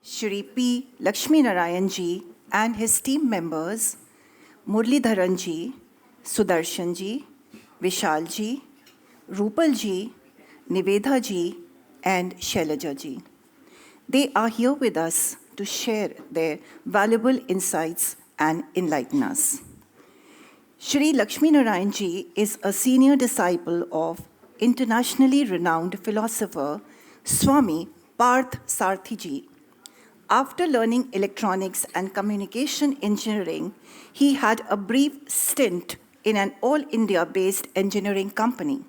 Shri P. Laxminarayanan ji and his team members, Murlidharan ji, Sudarshan ji, Vishal ji, Rupal ji, Nivedha ji, and Shailaja ji. They are here with us to share their valuable insights and enlighten us. Shri Laxminarayanan ji is a senior disciple of internationally renowned philosopher Swami Parth Sarthi ji. After learning electronics and communication engineering, he had a brief stint in an all-India-based engineering company.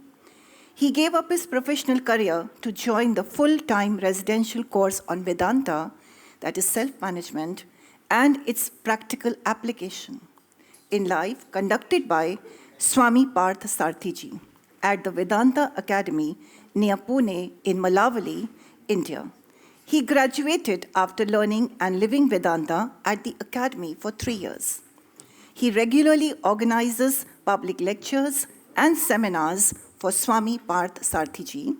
He gave up his professional career to join the full-time residential course on Vedanta, that is self-management, and its practical application in life conducted by Swami Parth Sarthi ji at the Vedanta Academy near Pune in Malavali, India. He graduated after learning and living Vedanta at the Academy for 3 years. He regularly organizes public lectures and seminars for Swami Parth Sarthi ji.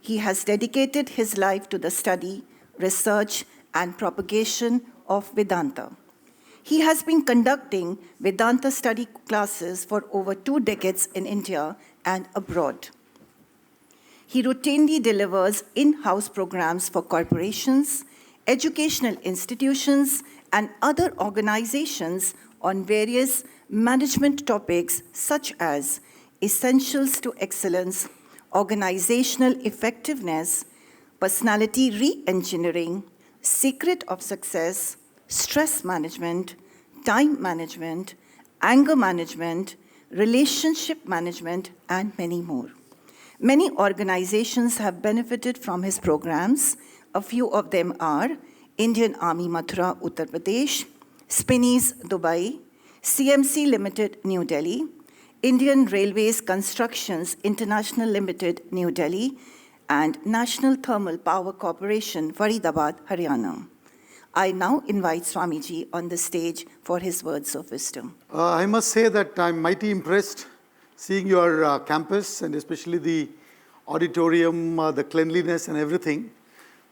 He has dedicated his life to the study, research, and propagation of Vedanta. He has been conducting Vedanta study classes for over 2 decades in India and abroad. He routinely delivers in-house programs for corporations, educational institutions, and other organizations on various management topics such as essentials to excellence, organizational effectiveness, personality re-engineering, secret of success, stress management, time management, anger management, relationship management, and many more. Many organizations have benefited from his programs. A few of them are Indian Army Mathura, Uttar Pradesh, Spinneys, Dubai, CMC Limited, New Delhi, Indian Railways Constructions International Limited, New Delhi, and National Thermal Power Corporation, Faridabad, Haryana. I now invite Swamiji on the stage for his words of wisdom. I must say that I'm mighty impressed seeing your campus and especially the auditorium, the cleanliness and everything,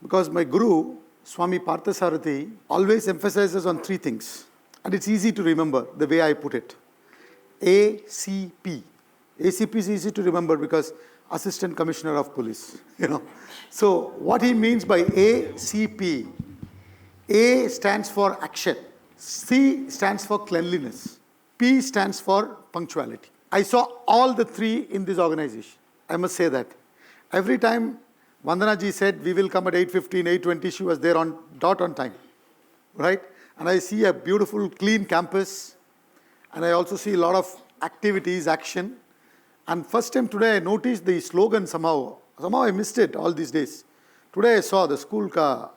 because my guru, Swami Parthasarathi, always emphasizes on 3 things. And it's easy to remember the way I put it. ACP. ACP is easy to remember because Assistant Commissioner of Police, So what he means by ACP, A stands for action, C stands for cleanliness, P stands for punctuality. I saw all the 3 in this organization. I must say that. Every time Vandana ji said, we will come at 8:15, 8:20, she was there on dot on time, right? And I see a beautiful, clean campus. And I also see a lot of activities, action. And first time today I noticed the slogan somehow. Somehow I missed it all these days. Today I saw the school ka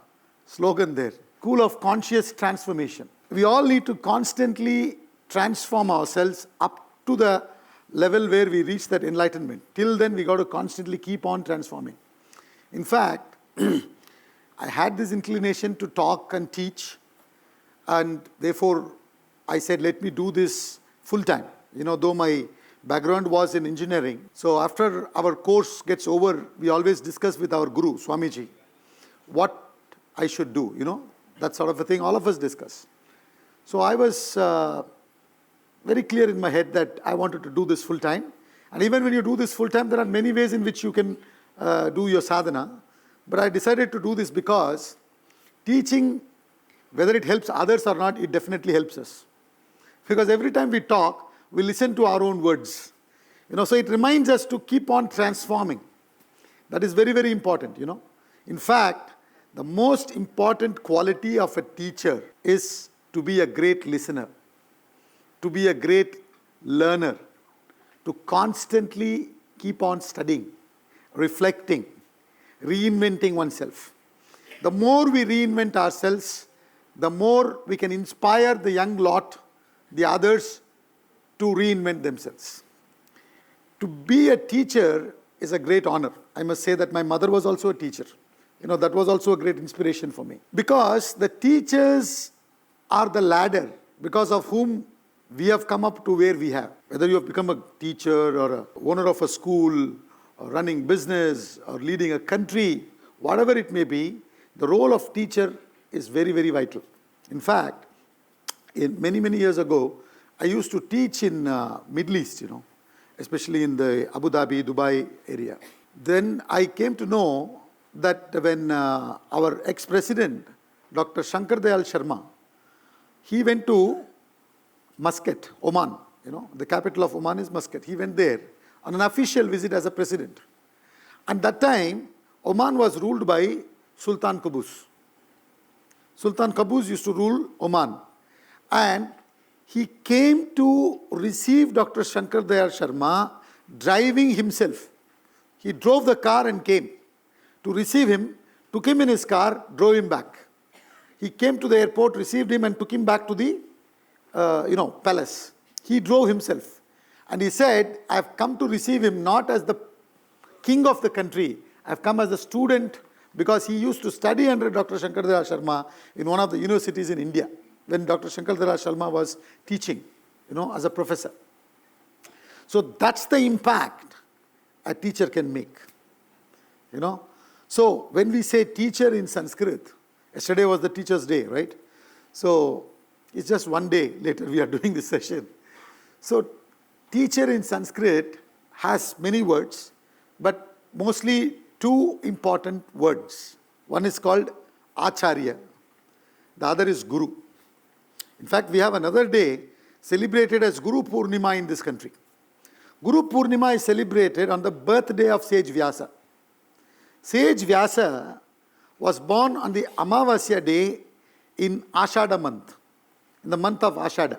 slogan there. School of conscious transformation. We all need to constantly transform ourselves up to the level where we reach that enlightenment. Till then we got to constantly keep on transforming. In fact, I had this inclination to talk and teach, and therefore I said, let me do this full time. Though my background was in engineering. So after our course gets over, we always discuss with our guru, Swamiji, what I should do, that sort of a thing, all of us discuss. So I was very clear in my head that I wanted to do this full time. And even when you do this full time, there are many ways in which you can do your sadhana. But I decided to do this because teaching, whether it helps others or not, it definitely helps us. Because every time we talk, we listen to our own words. So it reminds us to keep on transforming. That is very, very important, In fact, the most important quality of a teacher is to be a great listener, to be a great learner, to constantly keep on studying, reflecting, reinventing oneself. The more we reinvent ourselves, the more we can inspire the young lot, the others, to reinvent themselves. To be a teacher is a great honor. I must say that my mother was also a teacher. That was also a great inspiration for me. Because the teachers are the ladder because of whom we have come up to where we have. Whether you have become a teacher or a owner of a school or running business or leading a country, whatever it may be, the role of teacher is very, very vital. In fact, many years ago, I used to teach in Middle East, especially in the Abu Dhabi, Dubai area. Then I came to know that when our ex-president, Dr. Shankar Dayal Sharma, he went to Muscat, Oman. The capital of Oman is Muscat. He went there on an official visit as a president. And that time, Oman was ruled by Sultan Qaboos. Sultan Qaboos used to rule Oman. And he came to receive Dr. Shankar Dayal Sharma driving himself. He drove the car and came to receive him, took him in his car, drove him back. He came to the airport, received him and took him back to the palace. He drove himself. And he said, I have come to receive him not as the king of the country. I have come as a student, because he used to study under Dr. Shankar Dayal Sharma in one of the universities in India, when Dr. Shankar Dayal Sharma was teaching, as a professor. So that's the impact a teacher can make. So when we say teacher in Sanskrit, yesterday was the teacher's day, right? So it's just one day later we are doing this session. So teacher in Sanskrit has many words, but mostly two important words. One is called Acharya. The other is Guru. In fact, we have another day celebrated as Guru Purnima in this country. Guru Purnima is celebrated on the birthday of Sage Vyasa. Sage Vyasa was born on the Amavasya day in Ashada month, in the month of Ashada,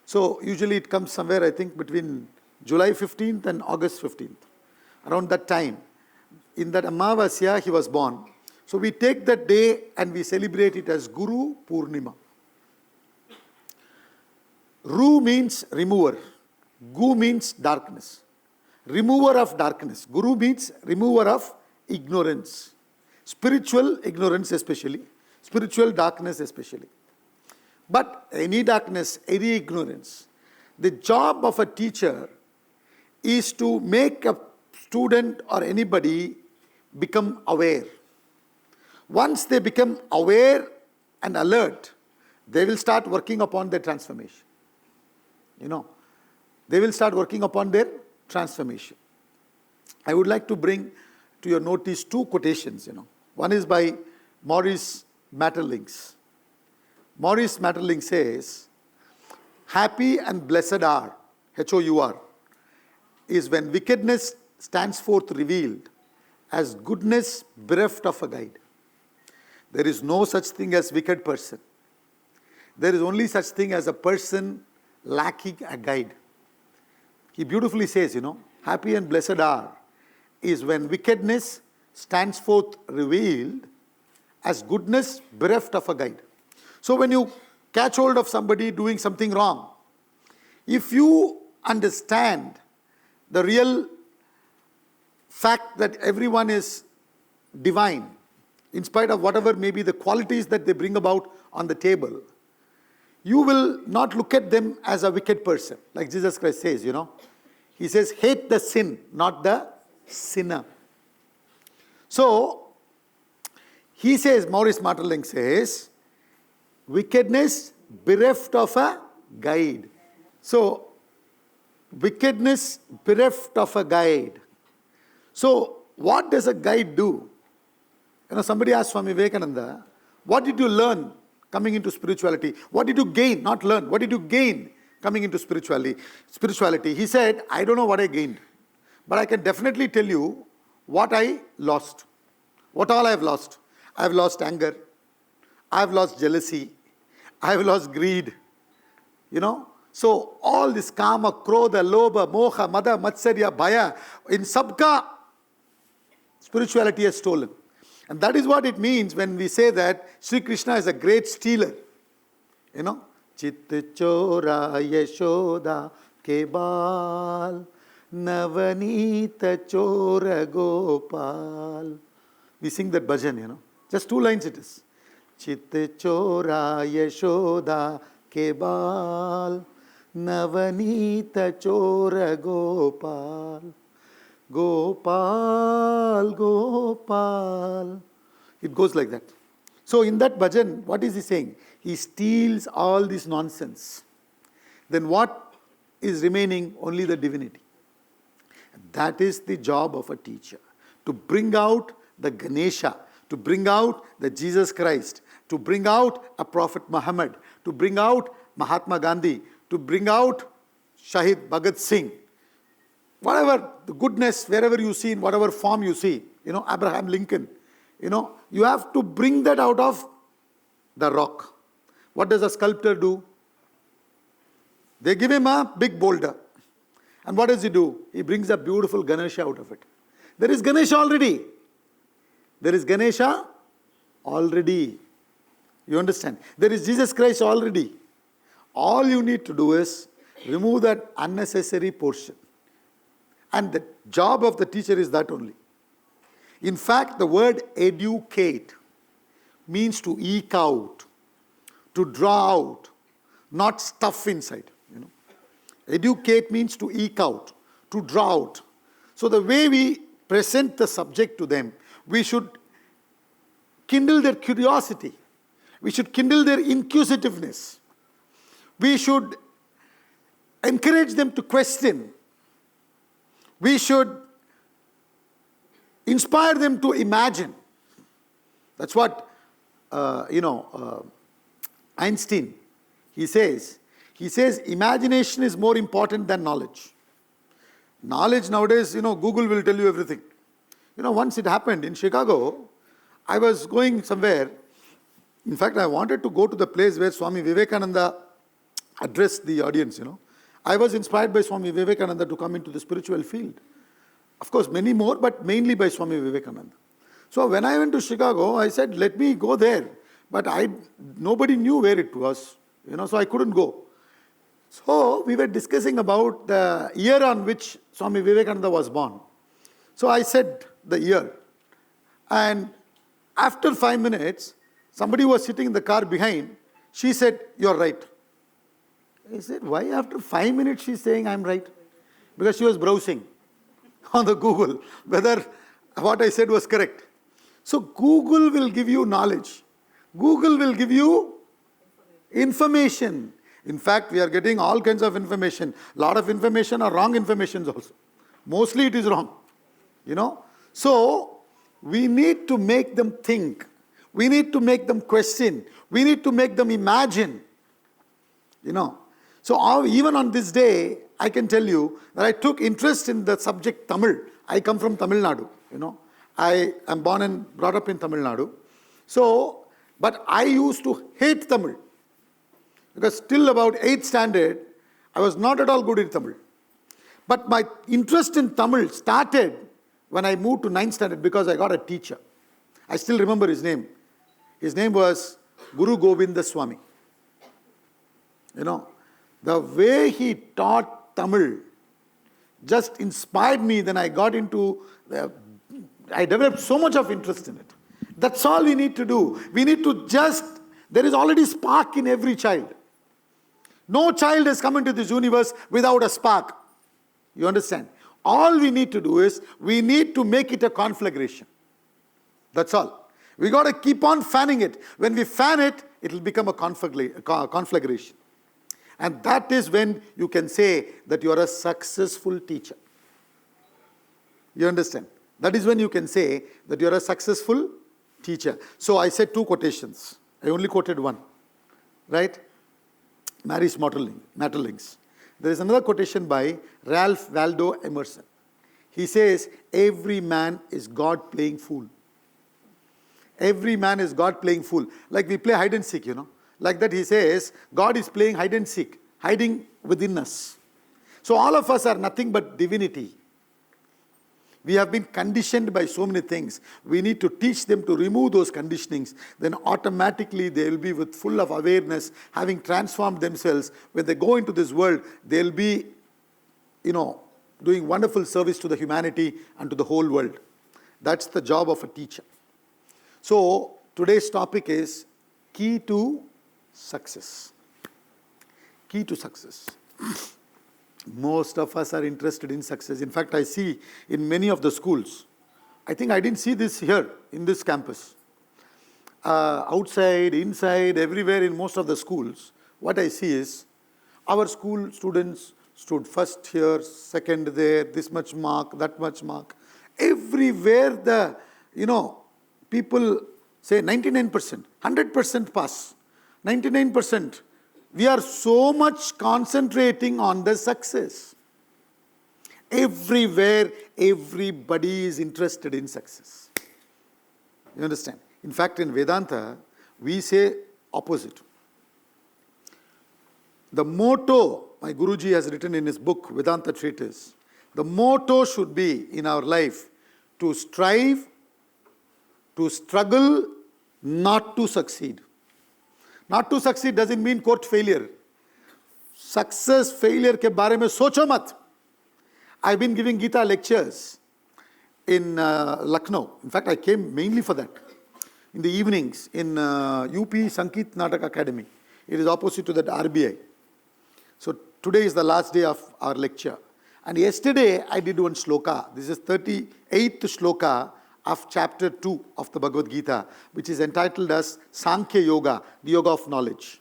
So usually it comes somewhere, I think, between July 15th and August 15th. Around that time, in that Amavasya, he was born. So we take that day and we celebrate it as Guru Purnima. Ru means remover. Gu means darkness. Remover of darkness. Guru means remover of ignorance. Spiritual ignorance especially. Spiritual darkness especially. But any darkness, any ignorance, the job of a teacher is to make a student or anybody become aware. Once they become aware and alert, they will start working upon their transformation. They will start working upon their transformation. I would like to bring to your notice two quotations. One is by Maurice Maeterlinck. Maurice Maeterlinck says, happy and blessed are, H-O-U-R, is when wickedness stands forth revealed as goodness bereft of a guide. There is no such thing as wicked person. There is only such thing as a person lacking a guide. He beautifully says, happy and blessed are is when wickedness stands forth revealed as goodness bereft of a guide. So when you catch hold of somebody doing something wrong, if you understand the real fact that everyone is divine, in spite of whatever may be the qualities that they bring about on the table, you will not look at them as a wicked person. Like Jesus Christ says, He says, hate the sin, not the sinner. So, he says, Maurice Maeterlinck says, wickedness bereft of a guide. So, wickedness bereft of a guide. So, what does a guide do? Somebody asked Swami Vivekananda, what did you learn coming into spirituality? What did you gain? Not learn. What did you gain coming into spirituality? He said, I don't know what I gained, but I can definitely tell you what I lost. What all I have lost. I have lost anger. I have lost jealousy. I have lost greed. So all this kama, krodha, lobha, moha, mada, matsarya, bhaya, in sabka, spirituality has stolen. And that is what it means when we say that Sri Krishna is a great stealer. Chitta chora yashoda kebal, navanita chora gopal. We sing that bhajan, Just 2 lines it is. Chitta chora yashoda kebal, navanita chora gopal. Gopal, Gopal. It goes like that. So in that bhajan, what is he saying? He steals all this nonsense. Then what is remaining? Only the divinity. That is the job of a teacher. To bring out the Ganesha, to bring out the Jesus Christ, to bring out a Prophet Muhammad, to bring out Mahatma Gandhi, to bring out Shahid Bhagat Singh. Whatever the goodness, wherever you see, in whatever form you see, Abraham Lincoln, you have to bring that out of the rock. What does a sculptor do? They give him a big boulder. And what does he do? He brings a beautiful Ganesha out of it. There is Ganesha already. There is Ganesha already. You understand? There is Jesus Christ already. All you need to do is remove that unnecessary portion. And the job of the teacher is that only. In fact, the word educate means to eke out, to draw out, not stuff inside. Educate means to eke out, to draw out. So the way we present the subject to them, we should kindle their curiosity. We should kindle their inquisitiveness. We should encourage them to question. We should inspire them to imagine. That's what, Einstein, he says, imagination is more important than knowledge. Knowledge nowadays, Google will tell you everything. Once it happened in Chicago, I was going somewhere. In fact, I wanted to go to the place where Swami Vivekananda addressed the audience, I was inspired by Swami Vivekananda to come into the spiritual field. Of course, many more, but mainly by Swami Vivekananda. So when I went to Chicago, I said, let me go there. But nobody knew where it was, so I couldn't go. So we were discussing about the year on which Swami Vivekananda was born. So I said the year. And after 5 minutes, somebody was sitting in the car behind. She said, you're right. I said, why after 5 minutes she's saying I'm right? Because she was browsing on the Google whether what I said was correct. So Google will give you knowledge. Google will give you information. In fact, we are getting all kinds of information. A lot of information are wrong information also. Mostly it is wrong. So we need to make them think. We need to make them question. We need to make them imagine. So even on this day, I can tell you that I took interest in the subject Tamil. I come from Tamil Nadu. I am born and brought up in Tamil Nadu. So, but I used to hate Tamil. Because till about 8th standard, I was not at all good in Tamil. But my interest in Tamil started when I moved to 9th standard because I got a teacher. I still remember his name. His name was Guru Govinda Swami. The way he taught Tamil just inspired me. Then I got into, I developed so much of interest in it. That's all we need to do. We need to there is already spark in every child. No child has come into this universe without a spark. You understand? All we need to do is, we need to make it a conflagration. That's all. We got to keep on fanning it. When we fan it, it will become a conflagration. And that is when you can say that you are a successful teacher. You understand? That is when you can say that you are a successful teacher. So I said 2 quotations. I only quoted 1. Right? Mary's Maeterlinck's. There is another quotation by Ralph Waldo Emerson. He says, every man is God playing fool. Every man is God playing fool. Like we play hide and seek, Like that he says, God is playing hide and seek, hiding within us. So all of us are nothing but divinity. We have been conditioned by so many things. We need to teach them to remove those conditionings. Then automatically they will be with full of awareness, having transformed themselves. When they go into this world, they'll be, doing wonderful service to the humanity and to the whole world. That's the job of a teacher. So today's topic is key to success. Key to success. Most of us are interested in success. In fact, I see in many of the schools, I think I didn't see this here in this campus. outside, inside, everywhere in most of the schools, what I see is our school students stood first here, second there, this much mark, that much mark. Everywhere people say 99%, 100% pass, 99%. We are so much concentrating on the success. Everywhere, everybody is interested in success. You understand? In fact, in Vedanta, we say opposite. The motto, my Guruji has written in his book, Vedanta Treatise, the motto should be in our life to strive, to struggle, not to succeed. Not to succeed doesn't mean court failure. Success, failure ke baare mein socho mat. I've been giving Gita lectures in Lucknow. In fact, I came mainly for that. In the evenings in UP Sangeet Natak Academy. It is opposite to that RBI. So today is the last day of our lecture. And yesterday I did one shloka. This is 38th shloka of chapter 2 of the Bhagavad Gita, which is entitled as Sankhya Yoga, the yoga of knowledge.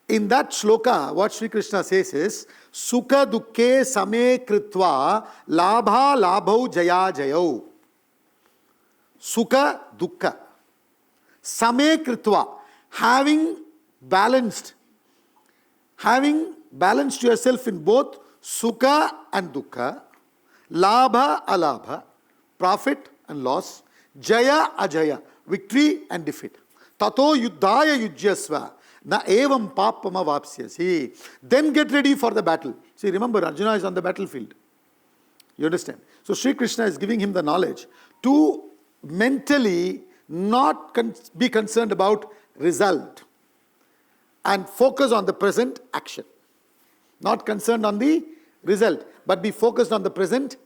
In that shloka, what Sri Krishna says is, Sukha dukkhe same kritva labha labhau jaya jayau. Sukha dukkha. Same kritva. Having balanced yourself in both sukha and dukkha, labha alabha, profit and loss, jaya ajaya, victory and defeat. Tato yuddhaya yujyasva, na evam papama vapsyasi. Then get ready for the battle. See, remember, Arjuna is on the battlefield. You understand? So Sri Krishna is giving him the knowledge to mentally not be concerned about result and focus on the present action. Not concerned on the result, but be focused on the present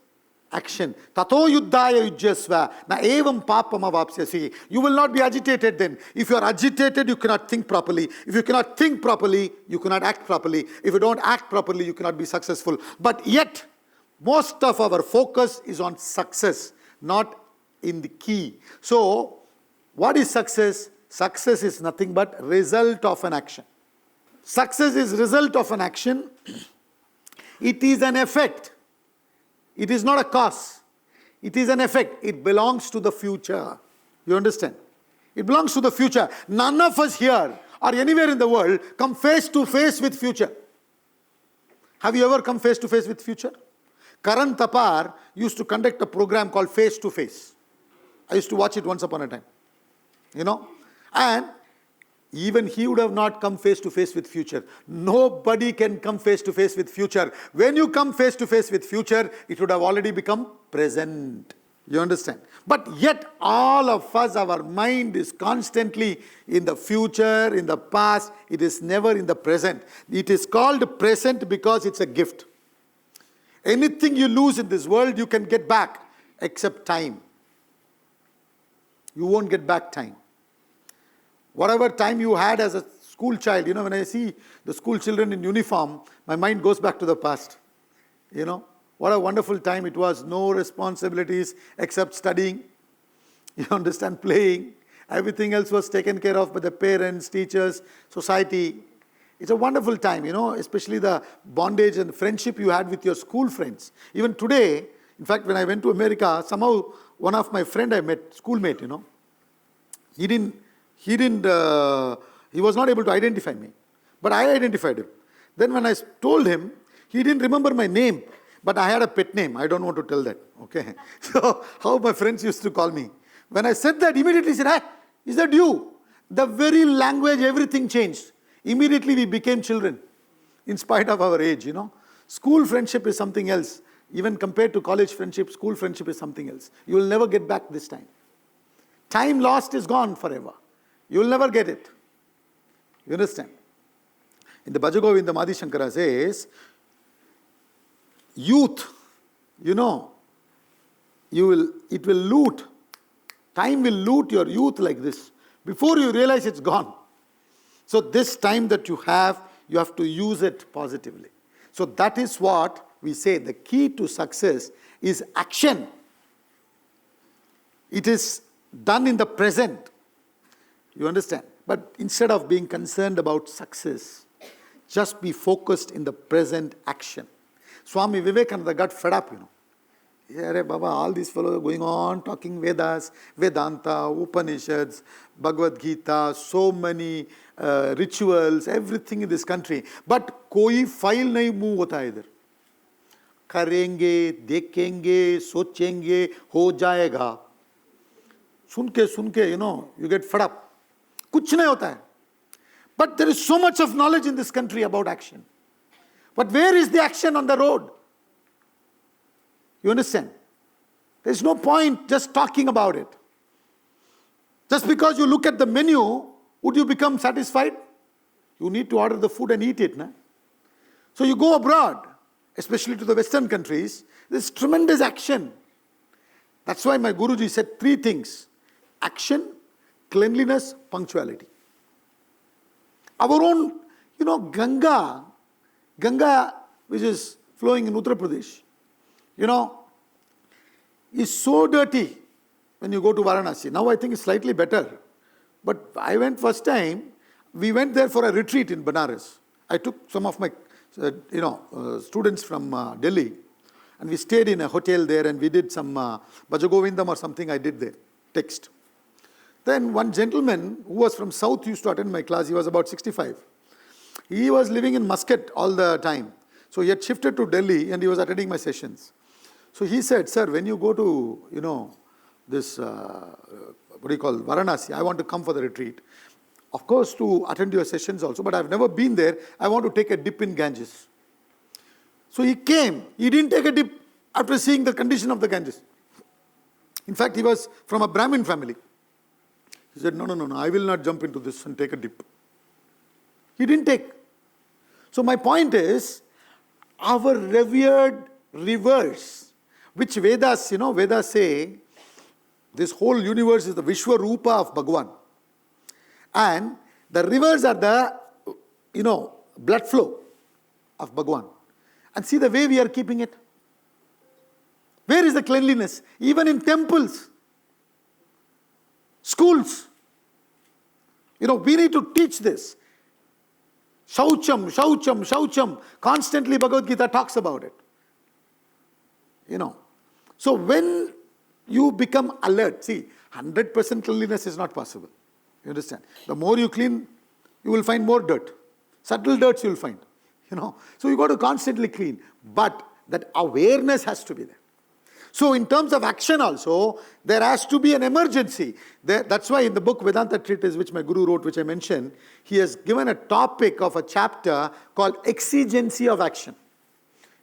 action. Tato yuddhaya yujyasva na evam papama vapsyasi. You will not be agitated then. If you are agitated, you cannot think properly. If you cannot think properly, you cannot act properly. If you don't act properly, you cannot be successful. But yet, most of our focus is on success, not in the key. So, what is success? Success is nothing but result of an action. Success is result of an action. It is an effect. It is not a cause. It is an effect. It belongs to the future. You understand? It belongs to the future. None of us here or anywhere in the world come face to face with future. Have you ever come face to face with future? Karan Tapar used to conduct a program called Face to Face. I used to watch it once upon a time. And even he would have not come face to face with future. Nobody can come face to face with future. When you come face to face with future, it would have already become present. You understand? But yet all of us, our mind is constantly in the future, in the past. It is never in the present. It is called present because it's a gift. Anything you lose in this world, you can get back, except time. You won't get back time. Whatever time you had as a school child, when I see the school children in uniform, my mind goes back to the past. What a wonderful time it was. No responsibilities except studying. You understand, playing. Everything else was taken care of by the parents, teachers, society. It's a wonderful time, especially the bondage and friendship you had with your school friends. Even today, in fact, when I went to America, somehow one of my friend I met, schoolmate, he was not able to identify me. But I identified him. Then when I told him, he didn't remember my name. But I had a pet name. I don't want to tell that. Okay. So how my friends used to call me. When I said that, immediately he said, "Hey, is that you?" The very language, everything changed. Immediately we became children. In spite of our age, School friendship is something else. Even compared to college friendship, school friendship is something else. You will never get back this time. Time lost is gone forever. You will never get it. You understand? In the Bhaja Govinda Adi Shankara says, youth, it will loot. Time will loot your youth like this. Before you realize it's gone. So this time that you have to use it positively. So that is what we say. The key to success is action. It is done in the present. You understand? But instead of being concerned about success, just be focused in the present action. Swami Vivekananda got fed up, Yeah, Baba, all these fellows are going on talking Vedas, Vedanta, Upanishads, Bhagavad Gita, so many rituals, everything in this country. But koi file nahi move hota hai idhar. करेंगे, देखेंगे, सोचेंगे, हो जाएगा. सुन के, you get fed up. कुछ नहीं होता है. But there is so much of knowledge in this country about action. But where is the action on the road? You understand? There is no point just talking about it. Just because you look at the menu, would you become satisfied? You need to order the food and eat it. Na? So you go abroad, especially to the Western countries, there's tremendous action. That's why my Guruji said 3 things. Action, cleanliness, punctuality. Our own, Ganga, which is flowing in Uttar Pradesh, is so dirty when you go to Varanasi. Now I think it's slightly better. But I went first time, we went there for a retreat in Banaras. I took some of my students from Delhi, and we stayed in a hotel there, and we did some Bhajagovindam or something I did there, text. Then one gentleman who was from South used to attend my class. He was about 65. He was living in Muscat all the time. So he had shifted to Delhi and he was attending my sessions. So he said, sir, when you go to, this, Varanasi, I want to come for the retreat. Of course, to attend your sessions also, but I've never been there. I want to take a dip in Ganges. So he came. He didn't take a dip after seeing the condition of the Ganges. In fact, he was from a Brahmin family. He said, no, I will not jump into this and take a dip. He didn't take. So my point is, our revered rivers, which Vedas, Vedas say, this whole universe is the Vishwa Rupa of Bhagavan. And the rivers are the, blood flow of Bhagavan. And see the way we are keeping it. Where is the cleanliness? Even in temples, schools. We need to teach this. Shaucham, Shaucham, Shaucham. Constantly Bhagavad Gita talks about it. So when you become alert, see, 100% cleanliness is not possible. You understand? The more you clean, you will find more dirt. Subtle dirts you will find. So you got to constantly clean. But that awareness has to be there. So in terms of action also, there has to be an emergency. That's why in the book Vedanta Treatise, which my Guru wrote, which I mentioned, he has given a topic of a chapter called exigency of action.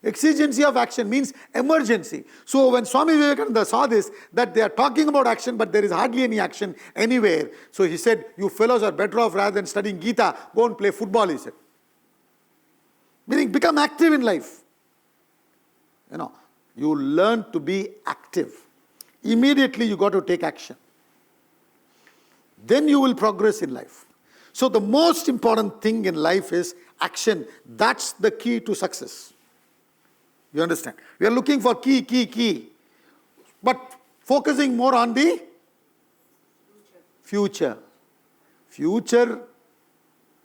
Exigency of action means emergency. So when Swami Vivekananda saw this, that they are talking about action, but there is hardly any action anywhere. So he said, you fellows are better off rather than studying Gita, go and play football, he said. Meaning become active in life. You learn to be active. Immediately you got to take action. Then you will progress in life. So the most important thing in life is action. That's the key to success. You understand? We are looking for key. But focusing more on the future. Future,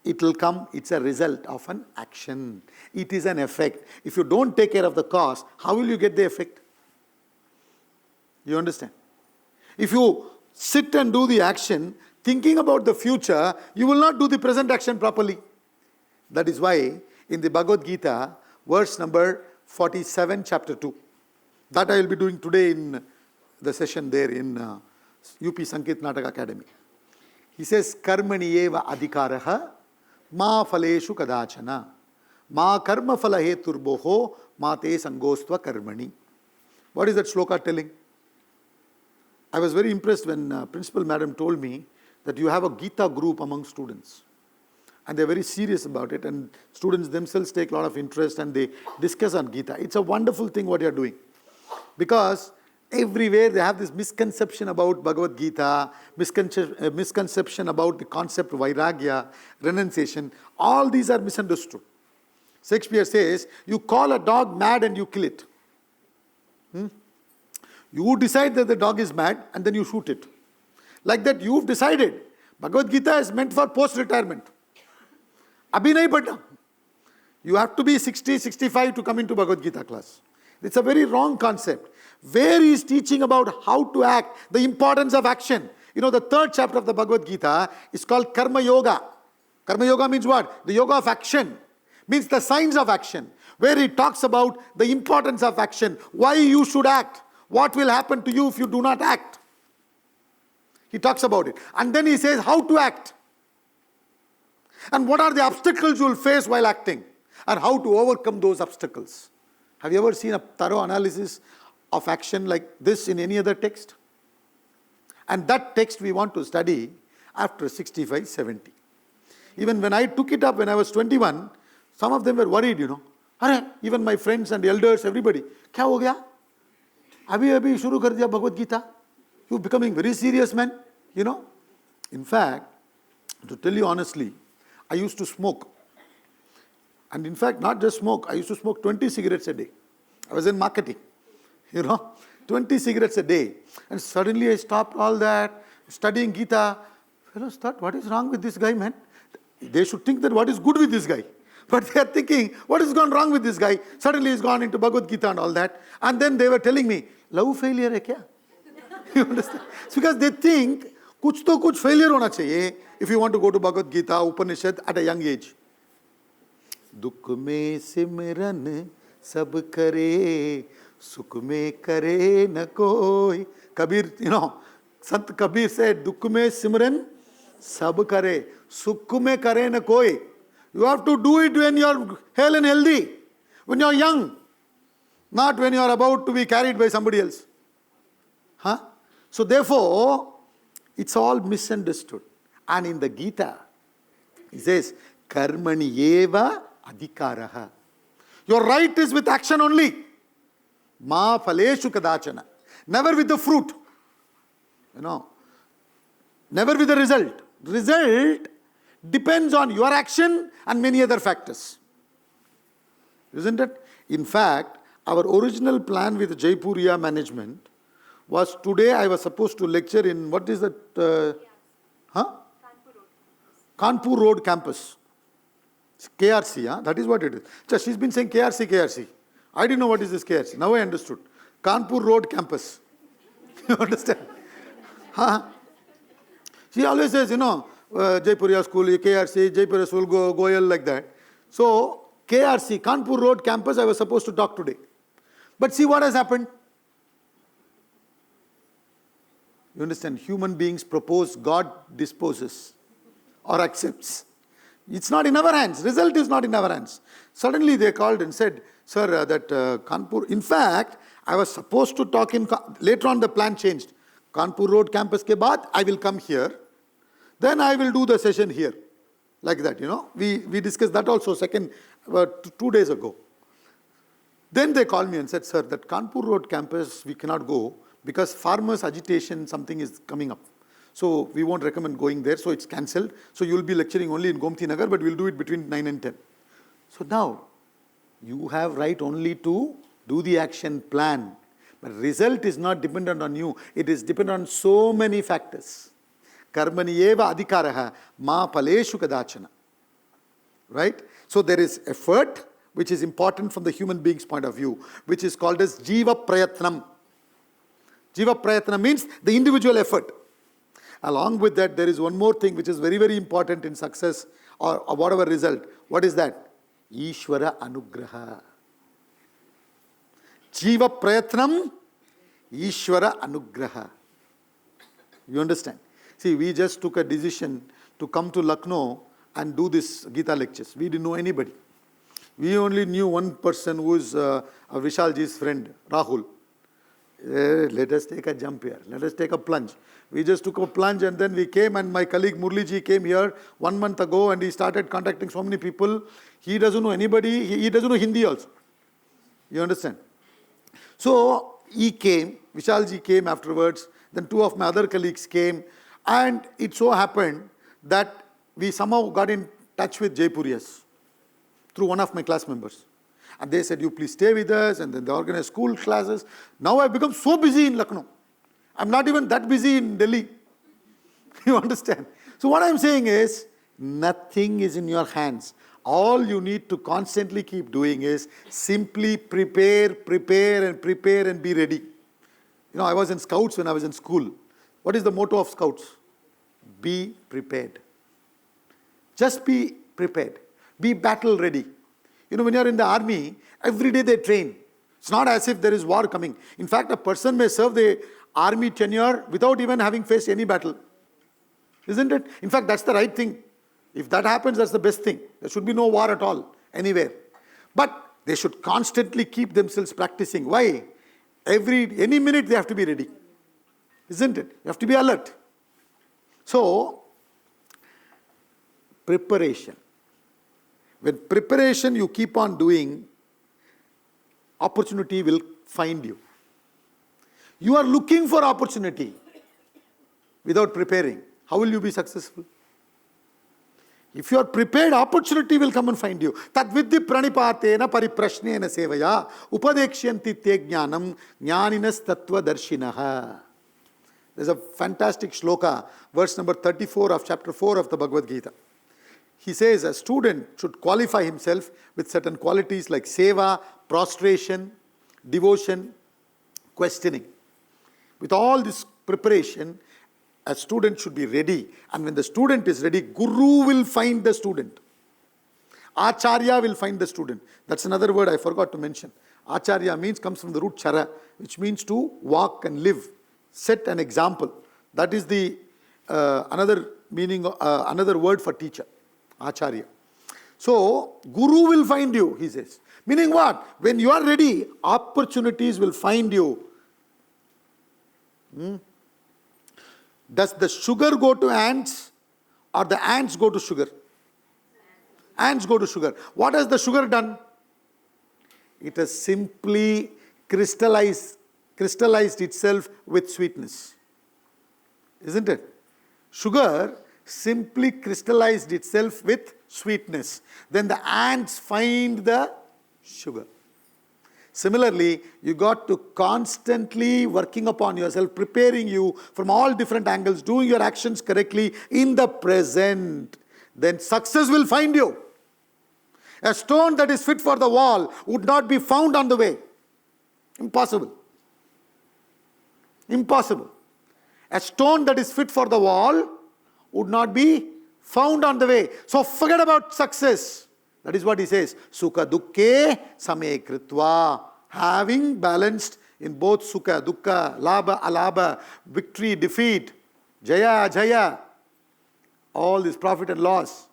it will come, it's a result of an action. It is an effect. If you don't take care of the cause, how will you get the effect? You understand? If you sit and do the action, thinking about the future, you will not do the present action properly. That is why in the Bhagavad Gita, verse number 47, chapter 2, that I will be doing today in the session there in UP Sankit Nataka Academy. He says, Karmani eva adhikaraha ma phaleshu kadachana ma karma phala heturboho ma te sangostva karmani. What is that shloka telling? I was very impressed when Principal Madam told me that you have a Gita group among students. And they're very serious about it, and students themselves take a lot of interest and they discuss on Gita. It's a wonderful thing what you're doing. Because everywhere they have this misconception about Bhagavad Gita, misconception about the concept of Vairagya, renunciation. All these are misunderstood. Shakespeare says, you call a dog mad and you kill it. You decide that the dog is mad and then you shoot it. Like that you've decided. Bhagavad Gita is meant for post-retirement. Abhi nahi padna. You have to be 60, 65 to come into Bhagavad Gita class. It's a very wrong concept. Where he is teaching about how to act, the importance of action. You know, the third chapter of the Bhagavad Gita is called Karma Yoga. Karma Yoga means what? The yoga of action. Means the signs of action. Where he talks about the importance of action. Why you should act. What will happen to you if you do not act. He talks about it. And then he says how to act. And what are the obstacles you will face while acting. And how to overcome those obstacles. Have you ever seen a thorough analysis of action like this in any other text? And that text we want to study after 65, 70. Even when I took it up when I was 21, some of them were worried, you know. Even my friends and elders, everybody. Kya ho gaya? Abhi shuru kar diya Bhagavad Gita. You're becoming very serious, man. You know. In fact, to tell you honestly, I used to smoke. And in fact, not just smoke. I used to smoke 20 cigarettes a day. I was in marketing. You know. 20 cigarettes a day. And suddenly I stopped all that, studying Gita. Fellows thought, what is wrong with this guy, man? They should think that what is good with this guy. But they are thinking, what has gone wrong with this guy? Suddenly he's gone into Bhagavad Gita and all that. And then they were telling me, love failure hai kya? You understand? It's because they think, kuch to kuch failure hona chahiye if you want to go to Bhagavad Gita, Upanishad at a young age. Dukh mein simran sab kare, sukh mein kare na koi. Kabir, you know, Sant Kabir said, Dukh mein simran sab kare, sukh mein kare na koi. You have to do it when you are hale and healthy, when you are young, not when you are about to be carried by somebody else. Huh? So therefore, it's all misunderstood. And in the Gita, he says, Karmani eva adhikaraha. Your right is with action only. Ma phaleshu kadachana. Never with the fruit. You know. Never with the result. Result depends on your action and many other factors. Isn't it? In fact, our original plan with Jaipuria management was today I was supposed to lecture in, what is that? Kanpur Road campus. It's KRC, huh? That is what it is. Just she's been saying KRC, KRC. I didn't know what is this KRC. Now I understood. Kanpur Road campus. You understand? Huh? She always says, you know, Jaipuria school, KRC, Jaipuria school, Goyal, like that. So, KRC, Kanpur Road campus, I was supposed to talk today. But see what has happened? You understand? Human beings propose, God disposes or accepts. It's not in our hands. Result is not in our hands. Suddenly they called and said, sir, that Kanpur, in fact, I was supposed to talk in, later on the plan changed. Kanpur Road campus ke baad, I will come here. Then I will do the session here. Like that, you know. We discussed that also about 2 days ago. Then they called me and said, sir, that Kanpur Road campus, we cannot go because farmers' agitation, something is coming up. So we won't recommend going there, so it's cancelled. So you will be lecturing only in Gomtinagar, but we'll do it between 9 and 10. So now, you have right only to do the action plan. But result is not dependent on you. It is dependent on so many factors. Karmani eva adhikaraha ma phaleshu kadachana. Right? So there is effort, which is important from the human being's point of view, which is called as jiva prayatnam. Jiva prayatna means the individual effort. Along with that, there is one more thing which is very, very important in success or whatever result. What is that? Ishvara anugraha. Jiva prayatnam, Ishvara anugraha. You understand? See, we just took a decision to come to Lucknow and do this Gita lectures. We didn't know anybody. We only knew one person who is Vishalji's friend, Rahul. Let us take a jump here. Let us take a plunge. We just took a plunge and then we came, and my colleague Murliji came here 1 month ago and he started contacting so many people. He doesn't know anybody. He doesn't know Hindi also. You understand? So he came, Vishalji came afterwards, then 2 of my other colleagues came, and it so happened that we somehow got in touch with Jaipurias through one of my class members. And they said, you please stay with us, and then they organized school classes. Now I've become so busy in Lucknow. I'm not even that busy in Delhi. You understand? So what I'm saying is, nothing is in your hands. All you need to constantly keep doing is simply prepare, prepare and prepare and be ready. I was in Scouts when I was in school. What is the motto of Scouts? Be prepared. Just be prepared. Be battle ready. When you're in the army, every day they train. It's not as if there is war coming. In fact, a person may serve the army tenure without even having faced any battle. Isn't it? In fact, that's the right thing. If that happens, that's the best thing. There should be no war at all, anywhere. But they should constantly keep themselves practicing. Why? Any minute they have to be ready. Isn't it? You have to be alert. So, preparation. When preparation you keep on doing, opportunity will find you. You are looking for opportunity without preparing. How will you be successful? If you are prepared, opportunity will come and find you. Tad vidhi pranipatena pariprashnena sevaya upadekshyanti te jnanam jnaninas tattva darshinaha. There's a fantastic shloka, verse number 34 of chapter 4 of the Bhagavad Gita. He says a student should qualify himself with certain qualities like seva, prostration, devotion, questioning. With all this preparation, a student should be ready. And when the student is ready, Guru will find the student. Acharya will find the student. That's another word I forgot to mention. Acharya comes from the root chara, which means to walk and live. Set an example. That is the another meaning, another word for teacher. Acharya. So, Guru will find you, he says. Meaning what? When you are ready, opportunities will find you. Does the sugar go to ants or the ants go to sugar? Ants go to sugar. What has the sugar done? It has simply crystallized itself with sweetness. Isn't it? Sugar simply crystallized itself with sweetness. Then the ants find the sugar. Similarly, you got to constantly working upon yourself, preparing you from all different angles, doing your actions correctly in the present. Then success will find you. A stone that is fit for the wall would not be found on the way. Impossible. Impossible. A stone that is fit for the wall would not be found on the way. So forget about success. That is what he says. Sukha dukkhe same kritva. Having balanced in both sukha, dukkha, labha, alabha, victory, defeat, jaya, ajaya, all this profit and loss.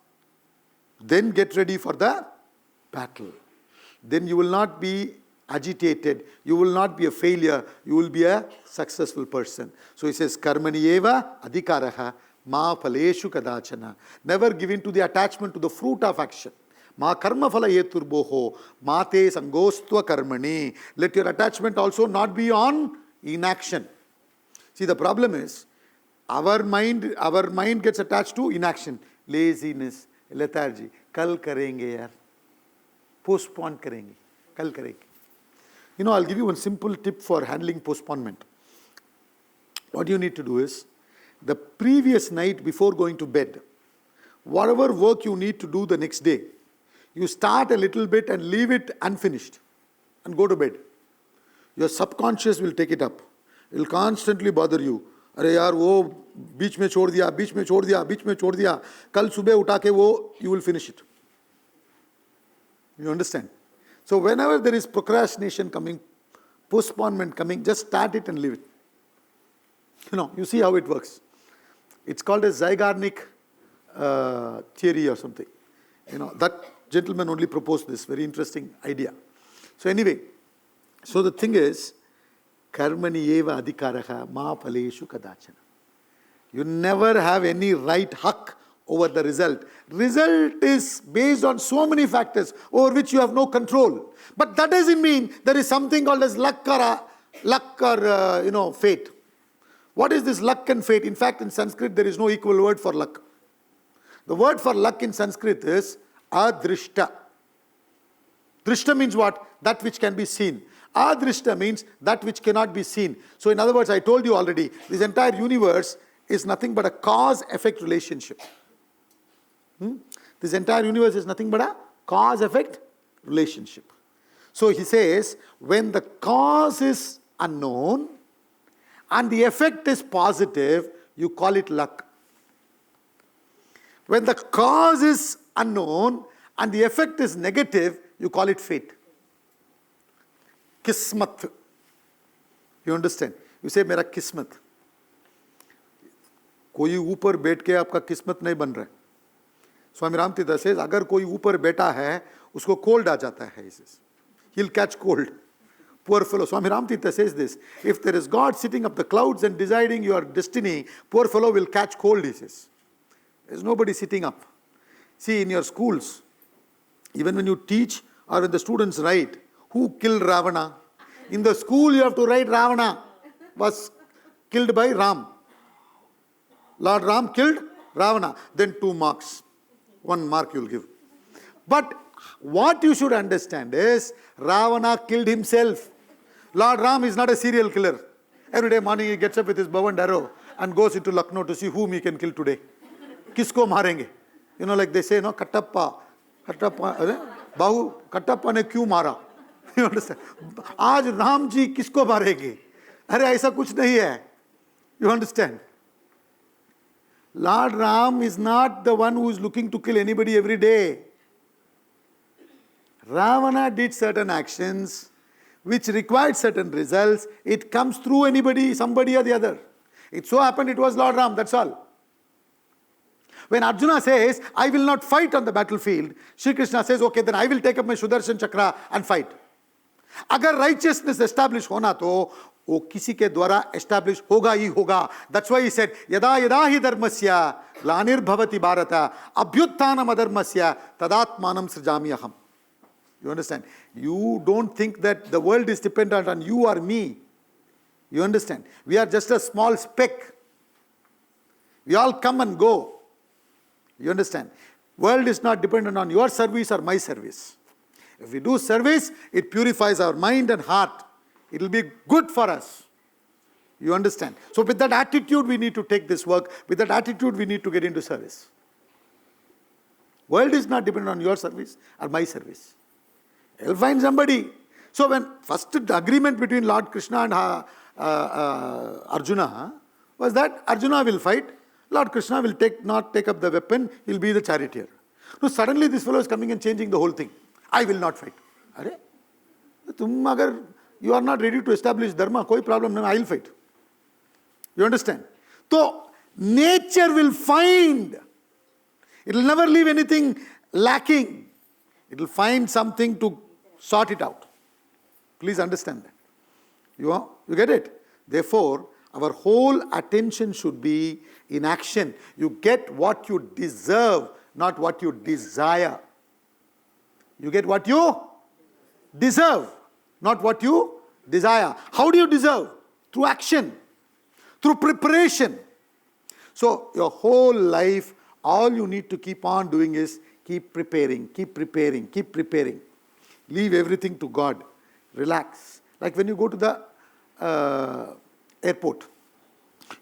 Then get ready for the battle. Then you will not be agitated. You will not be a failure. You will be a successful person. So he says, karmani eva adhikaraha ma phaleshu kadachana. Never give in to the attachment to the fruit of action. Ma karma phala yeturboho mate sangostva karmani. Let your attachment also not be on inaction. See, the problem is, our mind gets attached to inaction, laziness, lethargy. Kal karenge yaar. Postpone karenge. Kal karenge. I'll give you one simple tip for handling postponement. What you need to do is, the previous night before going to bed, whatever work you need to do the next day, you start a little bit and leave it unfinished and go to bed. Your subconscious will take it up. It will constantly bother you. अरे यार वो बीच में छोड़ दिया, बीच में छोड़ दिया, बीच में छोड़ दिया. कल सुबह उठा के वो, you will finish it. You understand? So whenever there is procrastination coming, postponement coming, just start it and leave it. You see how it works. It's called a Zeigarnik theory or something. That gentleman only proposed this very interesting idea. So anyway, so the thing is, karmani eva adhikaraha ma phaleshu kadachana. You never have any right hak over the result. Result is based on so many factors over which you have no control. But that doesn't mean there is something called as luck or fate. What is this luck and fate? In fact, in Sanskrit, there is no equal word for luck. The word for luck in Sanskrit is adrishta. Drishta means what? That which can be seen. Adrishta means that which cannot be seen. So in other words, I told you already, this entire universe is nothing but a cause-effect relationship. This entire universe is nothing but a cause-effect relationship. So he says, when the cause is unknown and the effect is positive, you call it luck. When the cause is unknown and the effect is negative, you call it fate. Kismat. You understand? You say, मेरा किस्मत. कोई ऊपर बैठ के आपका किस्मत नहीं बन रहा है. Swami Ramtita says, अगर कोई ऊपर बैठा है, उसको cold आ जाता है. He says, he'll catch cold. Poor fellow. Swami Ramtita says this, if there is God sitting up the clouds and deciding your destiny, poor fellow will catch cold, he says. There's nobody sitting up. See, in your schools, even when you teach or when the students write, who killed Ravana? In the school you have to write Ravana was killed by Ram. Lord Ram killed Ravana. Then 2 marks. 1 mark you will give. But what you should understand is, Ravana killed himself. Lord Ram is not a serial killer. Every day morning he gets up with his bow and arrow and goes into Lucknow to see whom he can kill today. Kisko marenge? You know, like they say, no, Kattappa, Bahu, Kattappa ne kyun mara? You understand? Aaj Ram ji kisko marenge? Arre, aisa kuch nahi hai. You understand? Lord Ram is not the one who is looking to kill anybody every day. Ravana did certain actions which required certain results. It comes through anybody, somebody or the other. It so happened it was Lord Ram, that's all. When Arjuna says, I will not fight on the battlefield, Shri Krishna says, okay, then I will take up my Sudarshan Chakra and fight. Agar righteousness establish hona to, wo kisi ke dwara establish hoga hi hoga. That's why he said, yada yada hi dharmasya, glanir bhavati bharata, abhyutthanam adharmasya, tadatmanam srijami aham. You understand? You don't think that the world is dependent on you or me. You understand? We are just a small speck. We all come and go. You understand? World is not dependent on your service or my service. If we do service, it purifies our mind and heart. It will be good for us. You understand? So with that attitude, we need to take this work. With that attitude, we need to get into service. World is not dependent on your service or my service. You'll find somebody. So when first the agreement between Lord Krishna and Arjuna was that Arjuna will fight, Lord Krishna will not take up the weapon, he'll be the charioteer. So suddenly this fellow is coming and changing the whole thing. I will not fight. Arre? You are not ready to establish dharma, koi problem nahi, I will fight. You understand? So nature will find. It will never leave anything lacking. It will find something to sort it out. Please understand that. You get it? Therefore, our whole attention should be in action. You get what you deserve, not what you desire. You get what you deserve, not what you desire. How do you deserve? Through action, through preparation. So your whole life, all you need to keep on doing is keep preparing, keep preparing, keep preparing. Leave everything to God. Relax. Like when you go to the airport,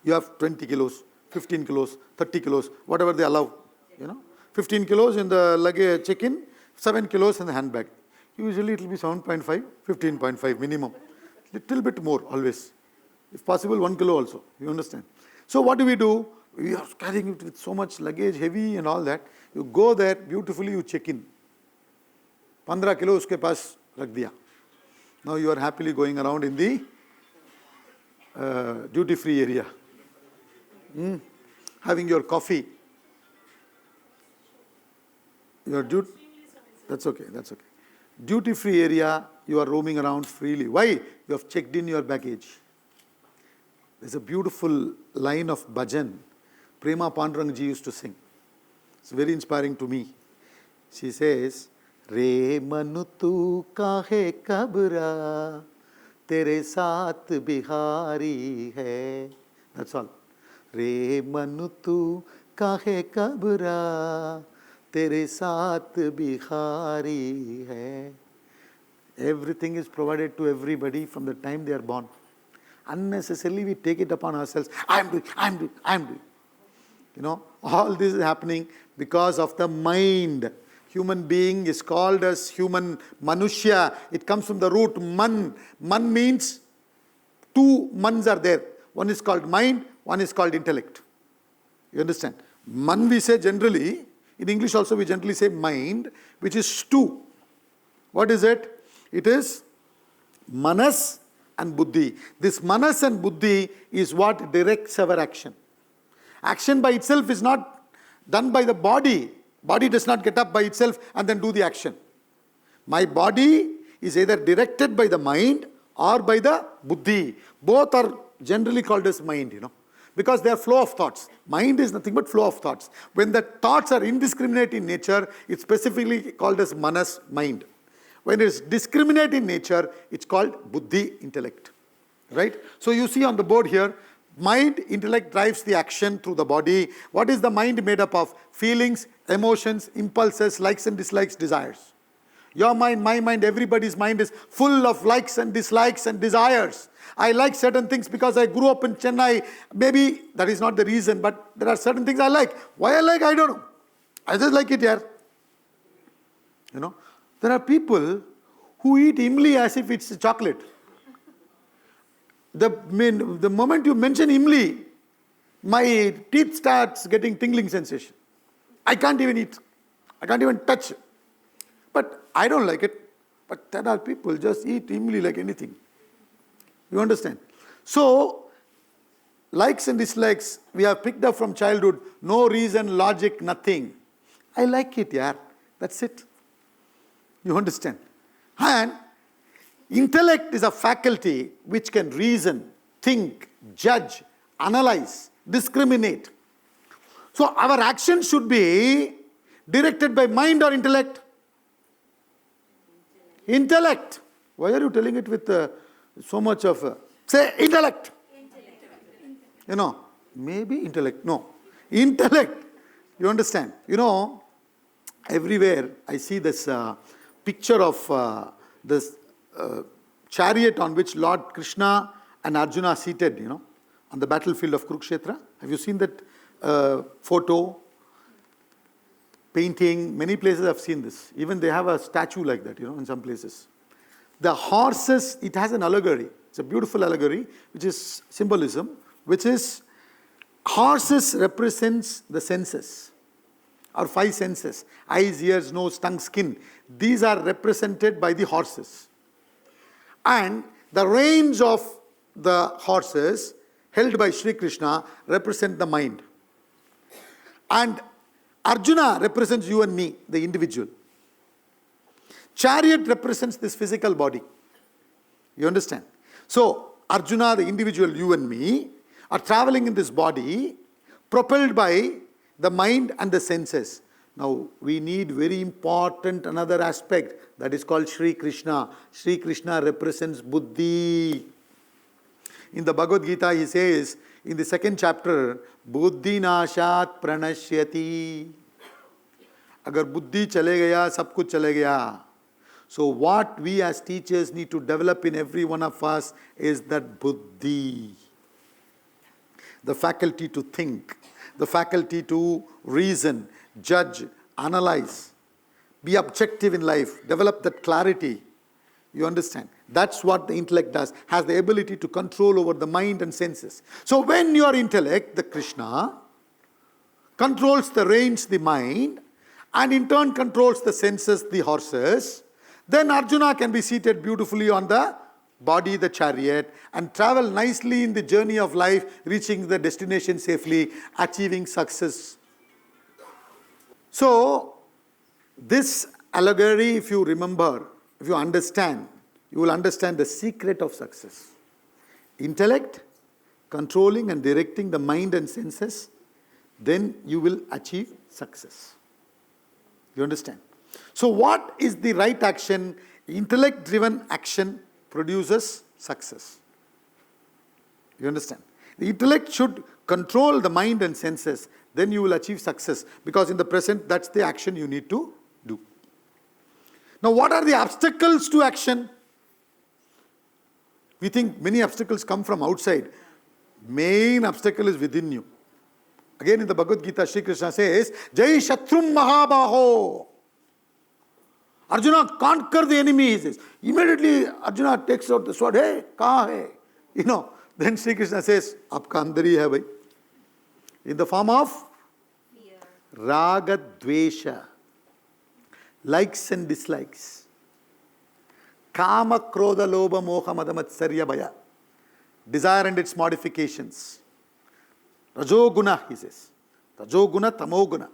you have 20 kilos, 15 kilos, 30 kilos, whatever they allow. 15 kilos in the luggage check-in, 7 kilos in the handbag. Usually it will be 7.5, 15.5 minimum. Little bit more always. If possible, 1 kilo also. You understand? So what do? We are carrying it with so much luggage, heavy and all that. You go there, beautifully you check in. 15 kilo uske paas rakh diya. Now you are happily going around in the duty-free area. Having your coffee. That's okay, that's okay. Duty-free area, you are roaming around freely. Why? You have checked in your baggage. There's a beautiful line of bhajan Prema Pandurang ji used to sing. It's very inspiring to me. She says, Re manu tu kahe kabra, tere saath bihari hai. That's all. Re manu tu kahe kabra, tere saath bihari hai. Everything is provided to everybody from the time they are born. unnecessarily we take it upon ourselves. I am doing. All this is happening because of the mind. Human being is called as human manushya. It comes from the root man. Man means two mans are there. One is called mind, one is called intellect. You understand? Man we say generally, in English also we generally say mind, which is two. What is it? It is manas and buddhi. This manas and buddhi is what directs our action. Action by itself is not done by the body. Body does not get up by itself and then do the action. My body is either directed by the mind or by the buddhi. Both are generally called as mind, because they are flow of thoughts. Mind is nothing but flow of thoughts. When the thoughts are indiscriminate in nature, it's specifically called as manas, mind. When it is discriminate in nature, it's called buddhi, intellect. Right? So you see on the board here, mind, intellect drives the action through the body. What is the mind made up of? Feelings, emotions, impulses, likes and dislikes, desires. Your mind, my mind, everybody's mind is full of likes and dislikes and desires. I like certain things because I grew up in Chennai. Maybe that is not the reason, but there are certain things I like. Why I like, I don't know. I just like it here. There are people who eat imli as if it's a chocolate. The moment you mention imli, my teeth starts getting tingling sensation. I can't even eat. I can't even touch it. But I don't like it. But there are people just eat imli like anything. You understand? So, likes and dislikes, we have picked up from childhood. No reason, logic, nothing. I like it, yeah. That's it. You understand? And intellect is a faculty which can reason, think, judge, analyze, discriminate. So our action should be directed by mind or intellect? Intellect. Why are you telling it with so much of say intellect? Maybe intellect. No. Intellect. You understand? Everywhere I see this picture of this chariot on which Lord Krishna and Arjuna are seated, on the battlefield of Kurukshetra. Have you seen that photo, painting? Many places I've seen this. Even they have a statue like that, in some places. The horses, it has an allegory. It's a beautiful allegory, which is symbolism, which is horses represents the senses. Our five senses, eyes, ears, nose, tongue, skin. These are represented by the horses. And the reins of the horses held by Sri Krishna represent the mind. And Arjuna represents you and me, the individual. Chariot represents this physical body. You understand? So, Arjuna, the individual, you and me, are traveling in this body, propelled by the mind and the senses. Now, we need very important another aspect that is called Sri Krishna. Sri Krishna represents buddhi. In the Bhagavad Gita, he says, in the second chapter, buddhi nashat pranashyati. Agar buddhi chale gaya, sab kuch chale gaya. So what we as teachers need to develop in every one of us is that buddhi. The faculty to think, the faculty to reason, judge, analyze, be objective in life, develop that clarity. You understand? That's what the intellect does, has the ability to control over the mind and senses. So when your intellect, the Krishna, controls the reins, the mind, and in turn controls the senses, the horses, then Arjuna can be seated beautifully on the body, the chariot, and travel nicely in the journey of life, reaching the destination safely, achieving success. So, this allegory, if you remember, if you understand, you will understand the secret of success. Intellect, controlling and directing the mind and senses, then you will achieve success. You understand? So what is the right action? Intellect-driven action produces success. You understand? The intellect should control the mind and senses, then you will achieve success. Because in the present, that's the action you need to do. Now, what are the obstacles to action? We think many obstacles come from outside. Main obstacle is within you. Again in the Bhagavad Gita, Shri Krishna says, Jai Shatrum Mahabaho. Arjuna, conquer the enemy, he says. Immediately Arjuna takes out the sword. Hey, kahan hai? Then Shri Krishna says, Aapka andar hi hai bhai. In the form of fear. Raga Dvesha. Likes and dislikes. Kama Krodha Lobha Moha Mada Matsarya Bhaya. Desire and its modifications. Rajoguna, he says. Rajoguna, Tamoguna.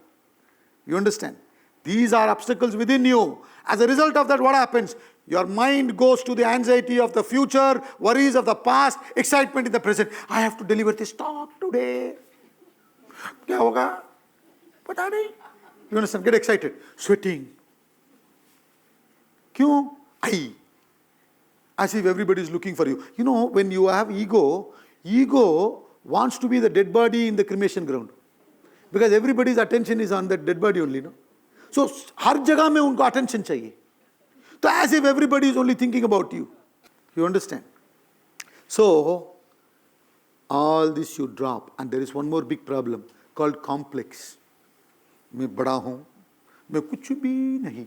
You understand? These are obstacles within you. As a result of that, what happens? Your mind goes to the anxiety of the future, worries of the past, excitement in the present. I have to deliver this talk today. Kya hoga? Pata nahi. You understand? Get excited. Sweating. Kyun? As if everybody is looking for you. When you have ego wants to be the dead body in the cremation ground. Because everybody's attention is on that dead body only, no? So, har jagah mein unko attention chahiye. So, as if everybody is only thinking about you. You understand? So, all this you drop. And there is one more big problem called complex. Main bada hoon. Main kuch bhi nahi.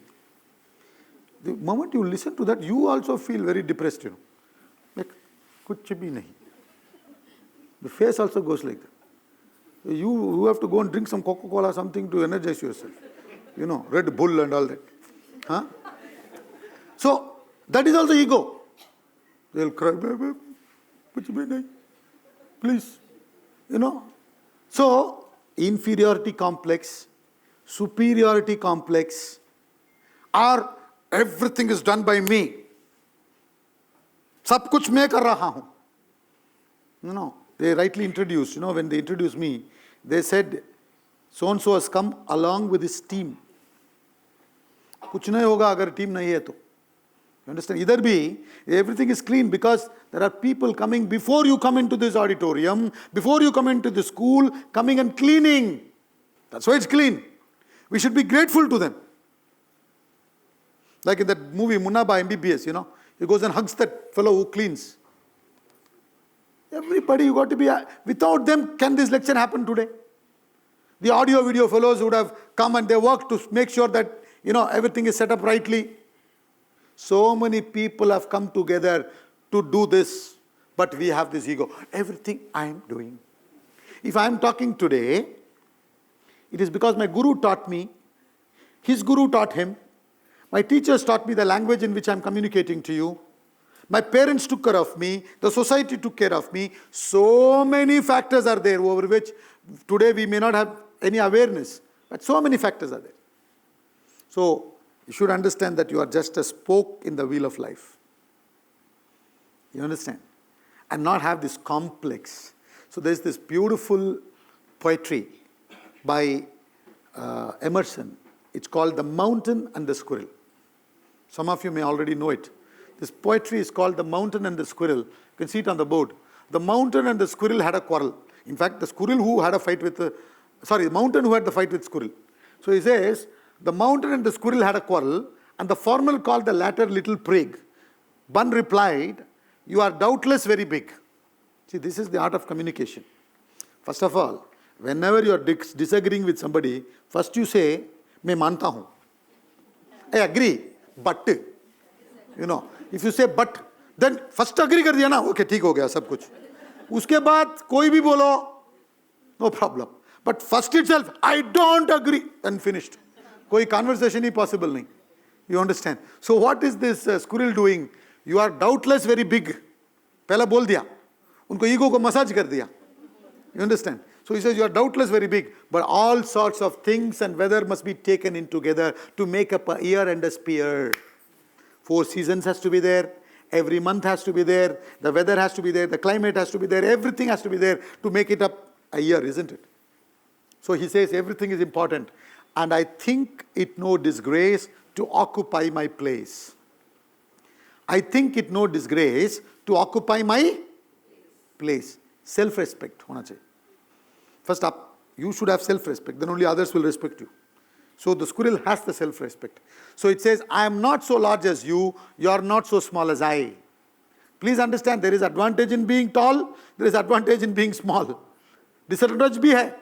The moment you listen to that, you also feel very depressed, Like, kuch bhi nahi. The face also goes like that. You have to go and drink some Coca-Cola, something to energize yourself. Red Bull and all that. Huh? So, that is also ego. They'll cry, baby, kuch bhi nahi. Please. So, inferiority complex, superiority complex, or everything is done by me. Sab kuch main kar raha hoon. They rightly introduced, when they introduced me, they said, so-and-so has come along with his team. Kuch nahi hoga agar team nahi hai to. You understand? Either be, everything is clean because there are people coming before you come into this auditorium, before you come into the school, coming and cleaning. That's why it's clean. We should be grateful to them. Like in that movie, Munna by MBBS, he goes and hugs that fellow who cleans. Everybody, you got to be, without them, can this lecture happen today? The audio video fellows would have come and they worked to make sure that, everything is set up rightly. So many people have come together to do this, but we have this ego. Everything I am doing. If I am talking today, it is because my guru taught me, his guru taught him, my teachers taught me the language in which I am communicating to you. My parents took care of me. The society took care of me. So many factors are there over which today we may not have any awareness. But so many factors are there. So, you should understand that you are just a spoke in the wheel of life. You understand? And not have this complex. So, there is this beautiful poetry by Emerson. It's called The Mountain and the Squirrel. Some of you may already know it. This poetry is called The Mountain and the Squirrel. You can see it on the board. The mountain and the squirrel had a quarrel. In fact, the squirrel who had a fight with the mountain who had the fight with squirrel. So he says, the mountain and the squirrel had a quarrel, and the farmer called the latter little prig. One replied, you are doubtless very big. See, this is the art of communication. First of all, whenever you are disagreeing with somebody, first you say, मैं मानता हूँ. I agree, but, if you say but, then first agree कर दिया ना, okay, ठीक हो गया सब कुछ. उसके बाद कोई भी बोलो, no problem. But first itself, I don't agree, and finished. कोई conversation ही possible नहीं. You understand? So what is this squirrel doing? You are doubtless very big. पहला बोल दिया. उनको ego को massage कर दिया. You understand? So he says, you are doubtless very big, but all sorts of things and weather must be taken in together to make up a year and a spear. 4 seasons has to be there. Every month has to be there. The weather has to be there. The climate has to be there. Everything has to be there to make it up a year, isn't it? So he says, everything is important. And I think it no disgrace to occupy my place. I think it no disgrace to occupy my place. Self-respect hona chahiye. First up, you should have self-respect. Then only others will respect you. So the squirrel has the self-respect. So it says, I am not so large as you. You are not so small as I. Please understand, there is advantage in being tall, there is advantage in being small. Disadvantage bhi hai.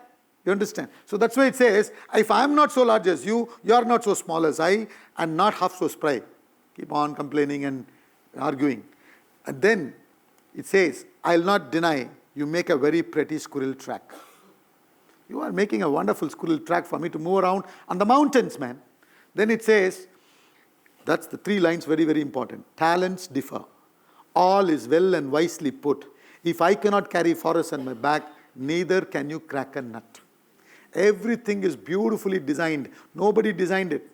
You understand? So that's why it says, if I am not so large as you, you are not so small as I, and not half so spry. Keep on complaining and arguing. And then it says, I'll not deny, you make a very pretty squirrel track. You are making a wonderful squirrel track for me to move around on the mountains, man. Then it says, that's the 3 lines, very, very important. Talents differ. All is well and wisely put. If I cannot carry forest on my back, neither can you crack a nut. Everything is beautifully designed. Nobody designed it.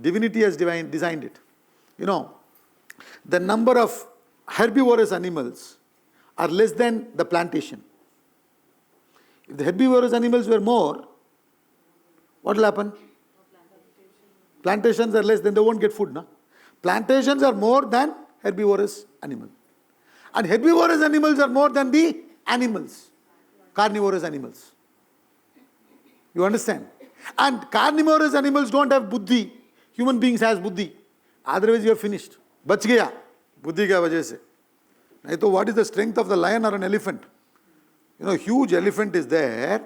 Divinity has designed it. You know, the number of herbivorous animals are less than the plantation. If the herbivorous animals were more, what will happen? Plantations are less, then they won't get food. No? Plantations are more than herbivorous animals. And herbivorous animals are more than the animals, carnivorous animals. You understand? And carnivorous animals don't have buddhi. Human beings has buddhi. Otherwise you are finished. Bach gaya. Buddhi ka wajah se. So what is the strength of the lion or an elephant? You know, huge elephant is there.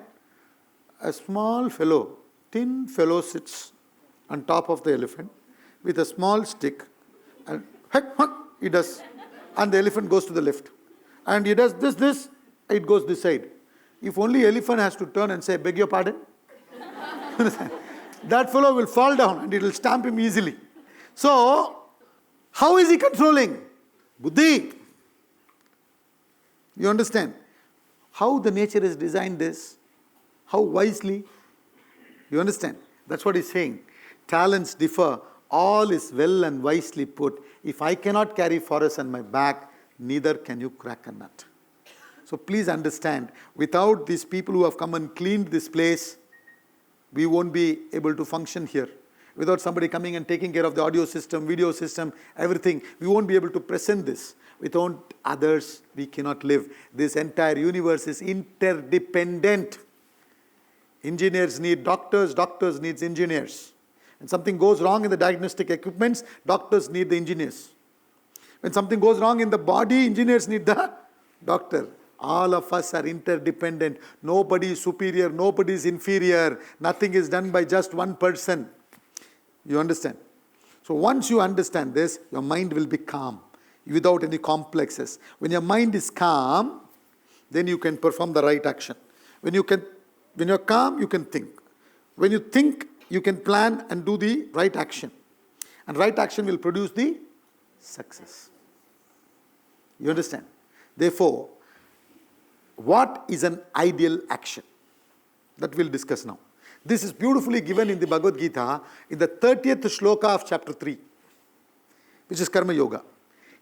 A small fellow, thin fellow sits on top of the elephant with a small stick. And he does. And the elephant goes to the left. And he does this, it goes this side. If only elephant has to turn and say, beg your pardon. That fellow will fall down and it will stamp him easily. So, how is he controlling? Buddhi. You understand? How the nature has designed this? How wisely? You understand? That's what he's saying. Talents differ. All is well and wisely put. If I cannot carry forest on my back, neither can you crack a nut. So please understand, without these people who have come and cleaned this place, we won't be able to function here. Without somebody coming and taking care of the audio system, video system, everything, we won't be able to present this. Without others, we cannot live. This entire universe is interdependent. Engineers need doctors, doctors need engineers. When something goes wrong in the diagnostic equipments, doctors need the engineers. When something goes wrong in the body, engineers need the doctor. All of us are interdependent. Nobody is superior, nobody is inferior. Nothing is done by just one person. You understand? So once you understand this, your mind will be calm without any complexes. When your mind is calm, then you can perform the right action. When you're calm, you can think. When you think, you can plan and do the right action. And right action will produce the success. You understand? Therefore, what is an ideal action? That we'll discuss now. This is beautifully given in the Bhagavad Gita in the 30th shloka of chapter 3, which is Karma Yoga.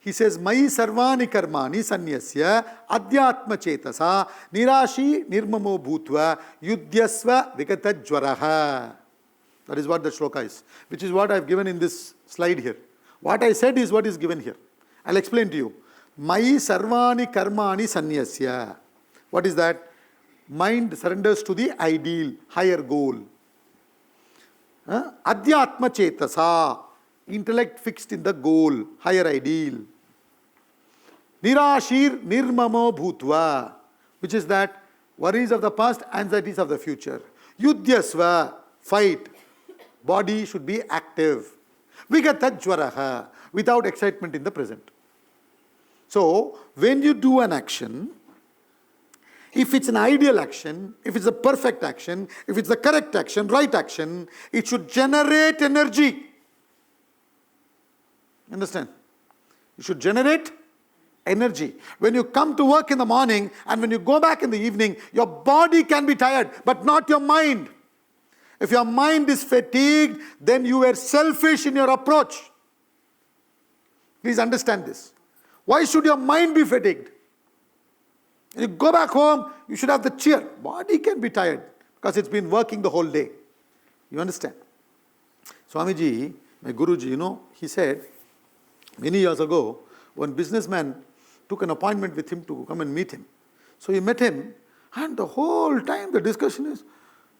He says, Mai sarvani karmani sanyasya adhyatma chetasa nirashi nirmamo bhutva yudhyasva vikatajvaraha. That is what the shloka is, which is what I have given in this slide here. What I said is what is given here. I'll explain to you. Mai sarvani karmani sanyasya. What is that? Mind surrenders to the ideal, higher goal. Adhyatma chetasa. Intellect fixed in the goal, higher ideal. Nirashir nirmamo bhutva. Which is that? Worries of the past, anxieties of the future. Yudhyasva. Fight. Body should be active. Vigatajvaraha. Without excitement in the present. So, when you do an action, if it's an ideal action, if it's a perfect action, if it's the correct action, right action, it should generate energy. Understand? You should generate energy. When you come to work in the morning and when you go back in the evening, your body can be tired, but not your mind. If your mind is fatigued, then you are selfish in your approach. Please understand this. Why should your mind be fatigued? When you go back home, you should have the cheer. Body can be tired because it's been working the whole day. You understand? Swamiji, my Guruji, he said, many years ago, one businessman took an appointment with him to come and meet him. So he met him, and the whole time the discussion is,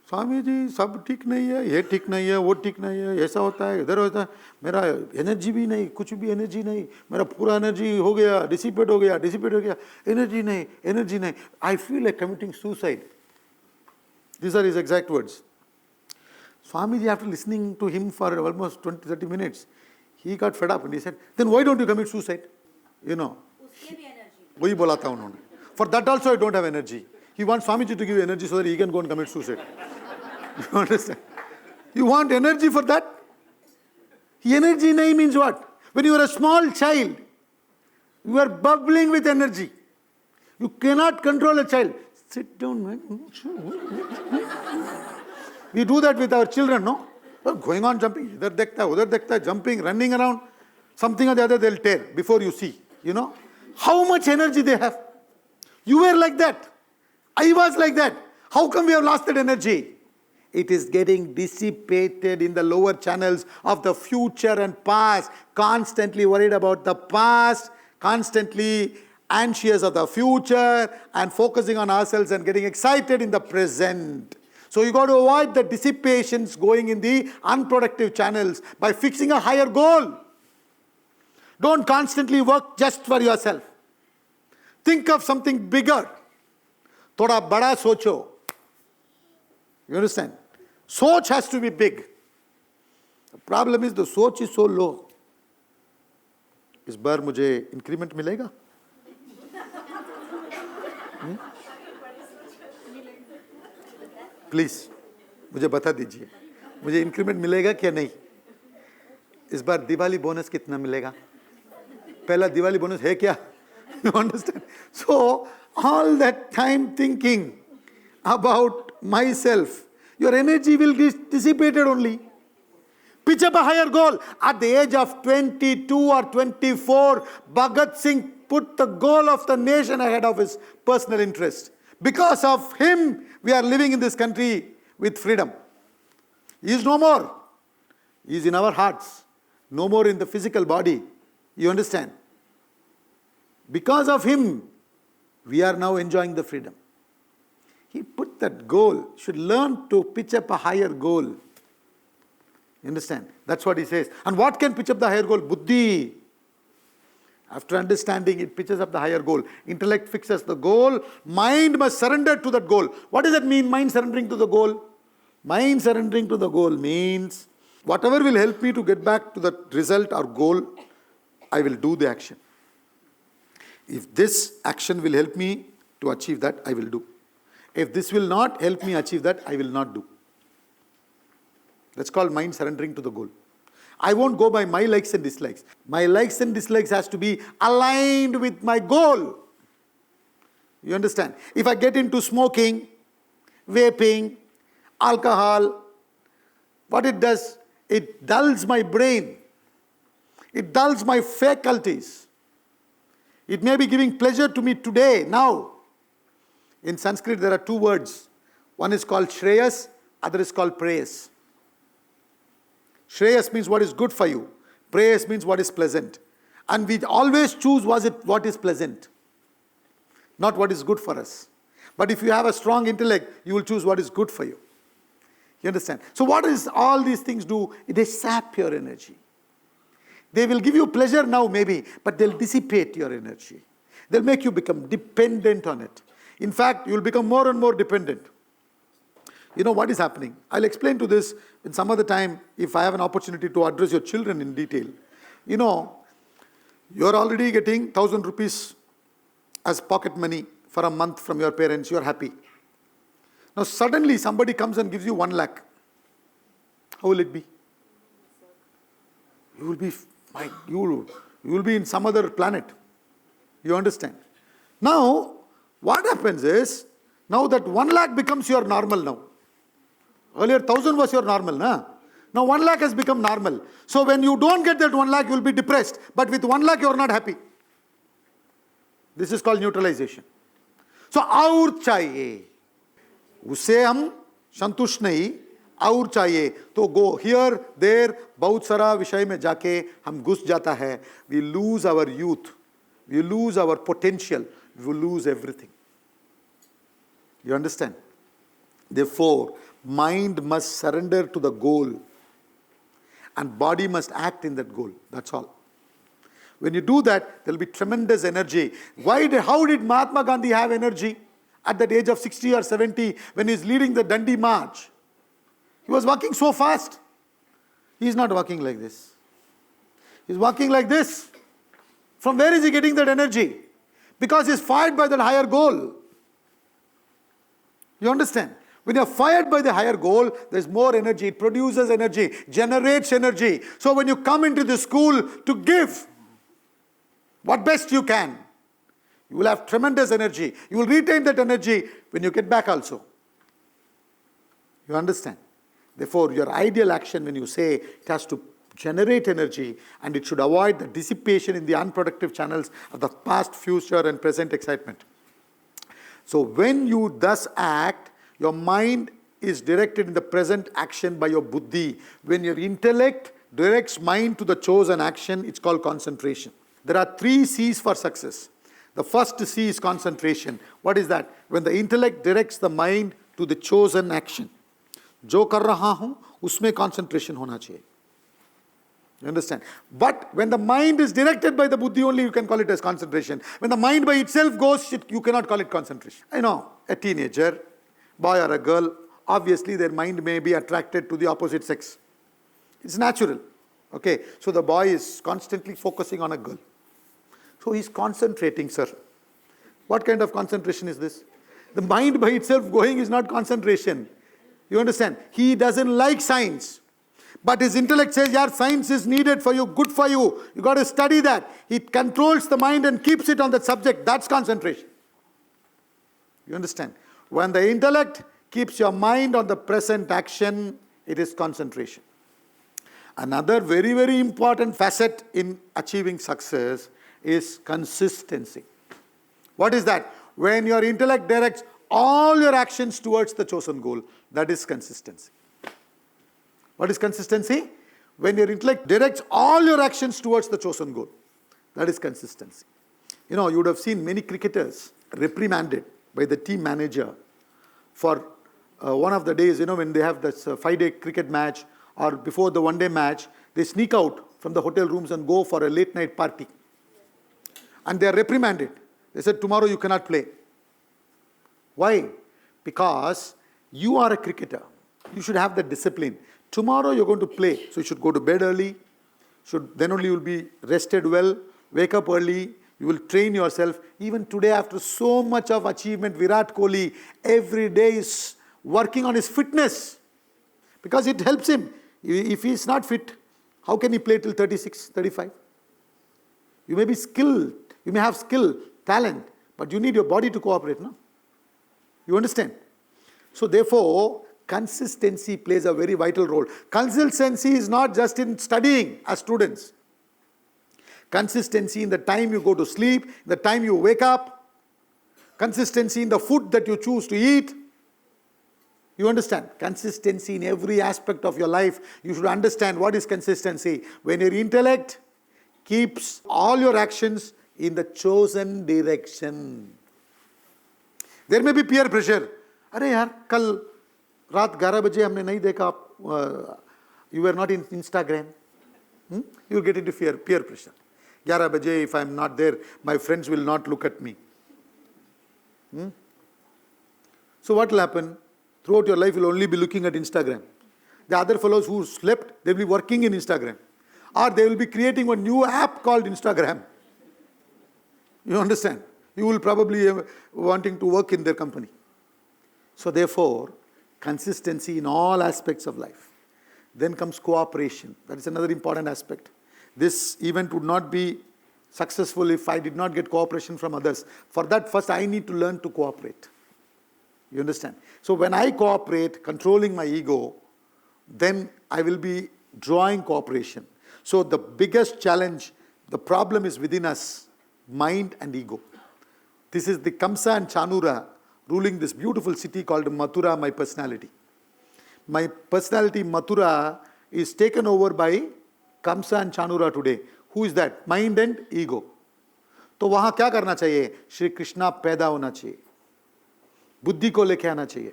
Swami ji सब ठीक नहीं है, ये ठीक नहीं है, वो ठीक नहीं है, ऐसा होता है, इधर होता है, मेरा एनर्जी भी नहीं, कुछ भी एनर्जी नहीं, मेरा पूरा एनर्जी हो गया, डिसिपेट हो गया, एनर्जी नहीं, I feel like committing suicide. These are his exact words. Swamiji, after listening to him for almost 20-30 minutes, he got fed up and he said, then why don't you commit suicide? You know. वही बोला था उन्होंने. For that also I don't have energy. He wants Swamiji to give you energy so that he can go and commit suicide. You understand? You want energy for that? Energy nahi means what? When you are a small child, you are bubbling with energy. You cannot control a child. Sit down, man. We do that with our children, no? They're going on jumping. Idhar dekhta, udhar dekhta, jumping, running around. Something or the other they'll tear before you see. You know? How much energy they have. You were like that. I was like that. How come we have lost that energy? It is getting dissipated in the lower channels of the future and past. Constantly worried about the past. Constantly anxious of the future. And focusing on ourselves and getting excited in the present. So you got to avoid the dissipations going in the unproductive channels by fixing a higher goal. Don't constantly work just for yourself. Think of something bigger. Thoda bada socho. You understand? Soch has to be big. The problem is the soch is so low. इस बार मुझे increment मिलेगा? Please मुझे बता दीजिए मुझे increment मिलेगा क्या नहीं इस बार दिवाली बोनस कितना मिलेगा पहला दिवाली बोनस है क्या you understand so all that time thinking about myself your energy will get dissipated only pitch up a higher goal at the age of 22 or 24 Bhagat Singh put the goal of the nation ahead of his personal interest because of him we are living in this country with freedom. He is no more. He is in our hearts. No more in the physical body. You understand? Because of him, we are now enjoying the freedom. He put that goal. Should learn to pitch up a higher goal. You understand? That's what he says. And what can pitch up the higher goal? Buddhi. After understanding, it pitches up the higher goal. Intellect fixes the goal. Mind must surrender to that goal. What does that mean, mind surrendering to the goal? Mind surrendering to the goal means, whatever will help me to get back to that result or goal, I will do the action. If this action will help me to achieve that, I will do. If this will not help me achieve that, I will not do. That's called mind surrendering to the goal. I won't go by my likes and dislikes. My likes and dislikes has to be aligned with my goal. You understand? If I get into smoking, vaping, alcohol, what it does, it dulls my brain. It dulls my faculties. It may be giving pleasure to me today, now. In Sanskrit there are two words. One is called Shreyas, other is called Preyas. Shreyas means what is good for you. Preyas means what is pleasant. And we always choose what is pleasant, not what is good for us. But if you have a strong intellect, you will choose what is good for you. You understand? So what does all these things do? They sap your energy. They will give you pleasure now maybe, but they'll dissipate your energy. They'll make you become dependent on it. In fact, you'll become more and more dependent. You know what is happening? I'll explain to this in some other time if I have an opportunity to address your children in detail. You know, you're already getting 1,000 rupees as pocket money for a month from your parents. You're happy. Now suddenly somebody comes and gives you 1 lakh. How will it be? You will be, you will be in some other planet. You understand? Now, what happens is, now that 1 lakh becomes your normal now. Earlier 1,000 was your normal, na? Now 1 lakh has become normal. So when you don't get that 1 lakh, you will be depressed. But with 1 lakh, you are not happy. This is called neutralization. So aur chahiye. Usse hum संतुष्ट नहीं और चाहिए तो go here, there, बहुत सारा विषय में जाके हम घुस जाता है. We lose our youth. We lose our potential. We will lose everything. You understand? Therefore, mind must surrender to the goal and body must act in that goal. That's all. When you do that, there will be tremendous energy. How did Mahatma Gandhi have energy at that age of 60 or 70 when he's leading the Dandi March? He was walking so fast. He's not walking like this. He's walking like this. From where is he getting that energy? Because he's fired by that higher goal. You understand? When you're fired by the higher goal, there's more energy. It produces energy, generates energy. So when you come into the school to give what best you can, you will have tremendous energy. You will retain that energy when you get back also. You understand? Therefore, your ideal action, when you say, it has to generate energy and it should avoid the dissipation in the unproductive channels of the past, future and present excitement. So when you thus act, your mind is directed in the present action by your buddhi. When your intellect directs mind to the chosen action, it's called concentration. There are 3 C's for success. The first C is concentration. What is that? When the intellect directs the mind to the chosen action. जो कर रहा हूं उसमें concentration होना चाहिए. You understand? But when the mind is directed by the buddhi only, you can call it as concentration. When the mind by itself goes, you cannot call it concentration. I know, a teenager, boy or a girl, obviously their mind may be attracted to the opposite sex. It's natural. Okay, so the boy is constantly focusing on a girl. So he's concentrating, sir. What kind of concentration is this? The mind by itself going is not concentration. You understand? He doesn't like science. But his intellect says, yeah, science is needed for you, good for you. You got to study that. He controls the mind and keeps it on that subject. That's concentration. You understand? When the intellect keeps your mind on the present action, it is concentration. Another very, very important facet in achieving success is consistency. What is that? When your intellect directs all your actions towards the chosen goal, that is consistency. What is consistency? When your intellect directs all your actions towards the chosen goal, that is consistency. You know, you would have seen many cricketers reprimanded by the team manager for one of the days, you know, when they have this 5-day cricket match or before the one-day match, they sneak out from the hotel rooms and go for a late night party. And they are reprimanded. They said, tomorrow you cannot play. Why? Because you are a cricketer. You should have the discipline. Tomorrow you're going to play. So you should go to bed early. Then only you will be rested well. Wake up early. You will train yourself. Even today, after so much of achievement, Virat Kohli every day is working on his fitness. Because it helps him. If he is not fit, how can he play till 36, 35? You may be skilled. You may have skill, talent. But you need your body to cooperate, no? You understand? So therefore, consistency plays a very vital role. Consistency is not just in studying as students. Consistency in the time you go to sleep, the time you wake up. Consistency in the food that you choose to eat. You understand? Consistency in every aspect of your life. You should understand what is consistency. When your intellect keeps all your actions in the chosen direction. There may be peer pressure. अरे यार कल रात 11 बजे हमने नहीं देखा आप you were not in Instagram. You will get into peer pressure. 11 बजे if I am not there, my friends will not look at me. So what will happen? Throughout your life you will only be looking at Instagram. The other fellows who slept, they will be working in Instagram. Or they will be creating a new app called Instagram. You understand? You will probably be wanting to work in their company. So therefore, consistency in all aspects of life. Then comes cooperation. That is another important aspect. This event would not be successful if I did not get cooperation from others. For that, first I need to learn to cooperate. You understand? So when I cooperate, controlling my ego, then I will be drawing cooperation. So the biggest challenge, the problem is within us, mind and ego. This is the Kamsa and Chanura ruling this beautiful city called Mathura, my personality. My personality, Mathura, is taken over by Kamsa and Chanura today. Who is that? Mind and ego. तो वहाँ क्या करना चाहिए? श्री कृष्णा पैदा होना चाहिए. बुद्धि को लेके आना चाहिए.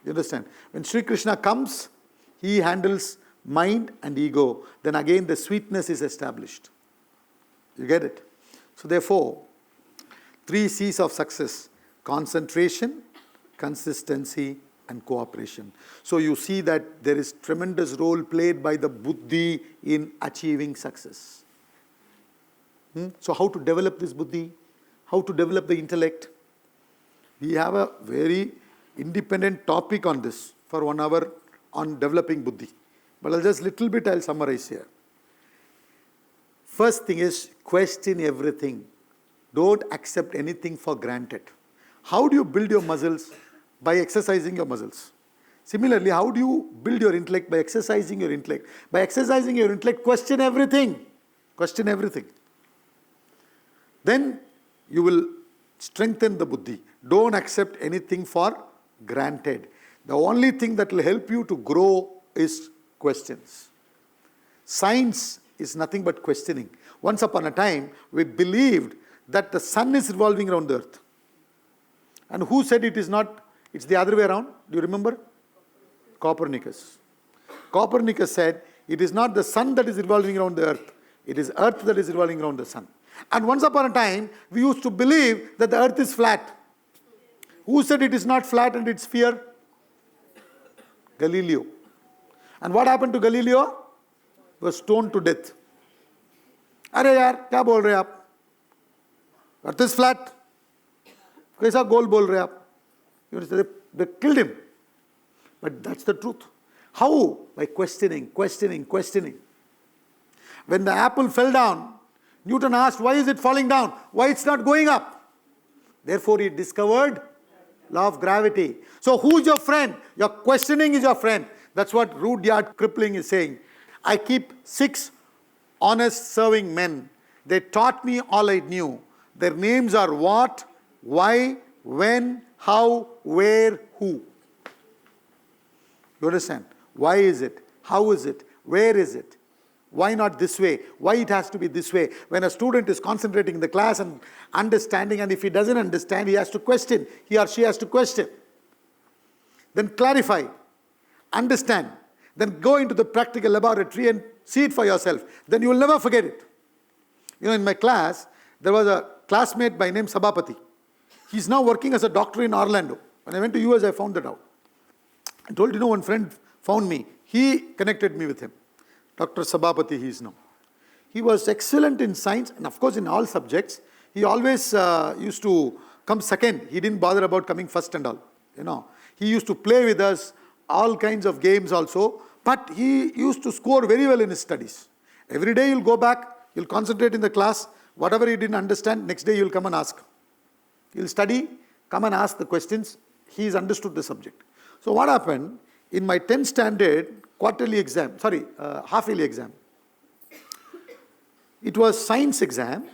You understand? When Sri Krishna comes, he handles mind and ego. Then again the sweetness is established. You get it? So therefore, 3 C's of success: concentration, consistency, and cooperation. So you see that there is tremendous role played by the buddhi in achieving success. So how to develop this buddhi? How to develop the intellect? We have a very independent topic on this for 1 hour on developing buddhi. But I'll summarize here. First thing is, question everything. Don't accept anything for granted. How do you build your muscles? By exercising your muscles. Similarly, how do you build your intellect? By exercising your intellect. By exercising your intellect, question everything. Question everything. Then you will strengthen the buddhi. Don't accept anything for granted. The only thing that will help you to grow is questions. Science is nothing but questioning. Once upon a time, we believed that the sun is revolving around the earth. And who said it is not? It's the other way around. Do you remember? Copernicus. Copernicus said, it is not the sun that is revolving around the earth. It is earth that is revolving around the sun. And once upon a time, we used to believe that the earth is flat. Who said it is not flat and it's sphere? Galileo. And what happened to Galileo? He was stoned to death. अरे यार क्या बोल रहे आप? Earth is flat. कैसा गोल बोल रहे आप? They killed him. But that's the truth. How? By questioning. When the apple fell down, Newton asked, why is it falling down? Why it's not going up? Therefore he discovered law of gravity. So who's your friend? Your questioning is your friend. That's what Rudyard Kipling is saying. I keep 6 honest serving men. They taught me all I knew. Their names are what, why, when, how, where, who. You understand? Why is it? How is it? Where is it? Why not this way? Why it has to be this way? When a student is concentrating in the class and understanding, and if he doesn't understand, he has to question. He or she has to question. Then clarify. Understand. Then go into the practical laboratory and see it for yourself. Then you will never forget it. You know, in my class, there was a classmate by name Sabapati. He's now working as a doctor in Orlando. When I went to US, I found that out. I told, one friend found me. He connected me with him. Dr. Sabapati, he is now. He was excellent in science and of course in all subjects. He always used to come second. He didn't bother about coming first and all. He used to play with us, all kinds of games also. But he used to score very well in his studies. Every day you'll go back, you'll concentrate in the class. Whatever you didn't understand, next day you'll come and ask. He'll study, come and ask the questions. He's understood the subject. So what happened? In my 10th standard half-yearly exam, it was science exam.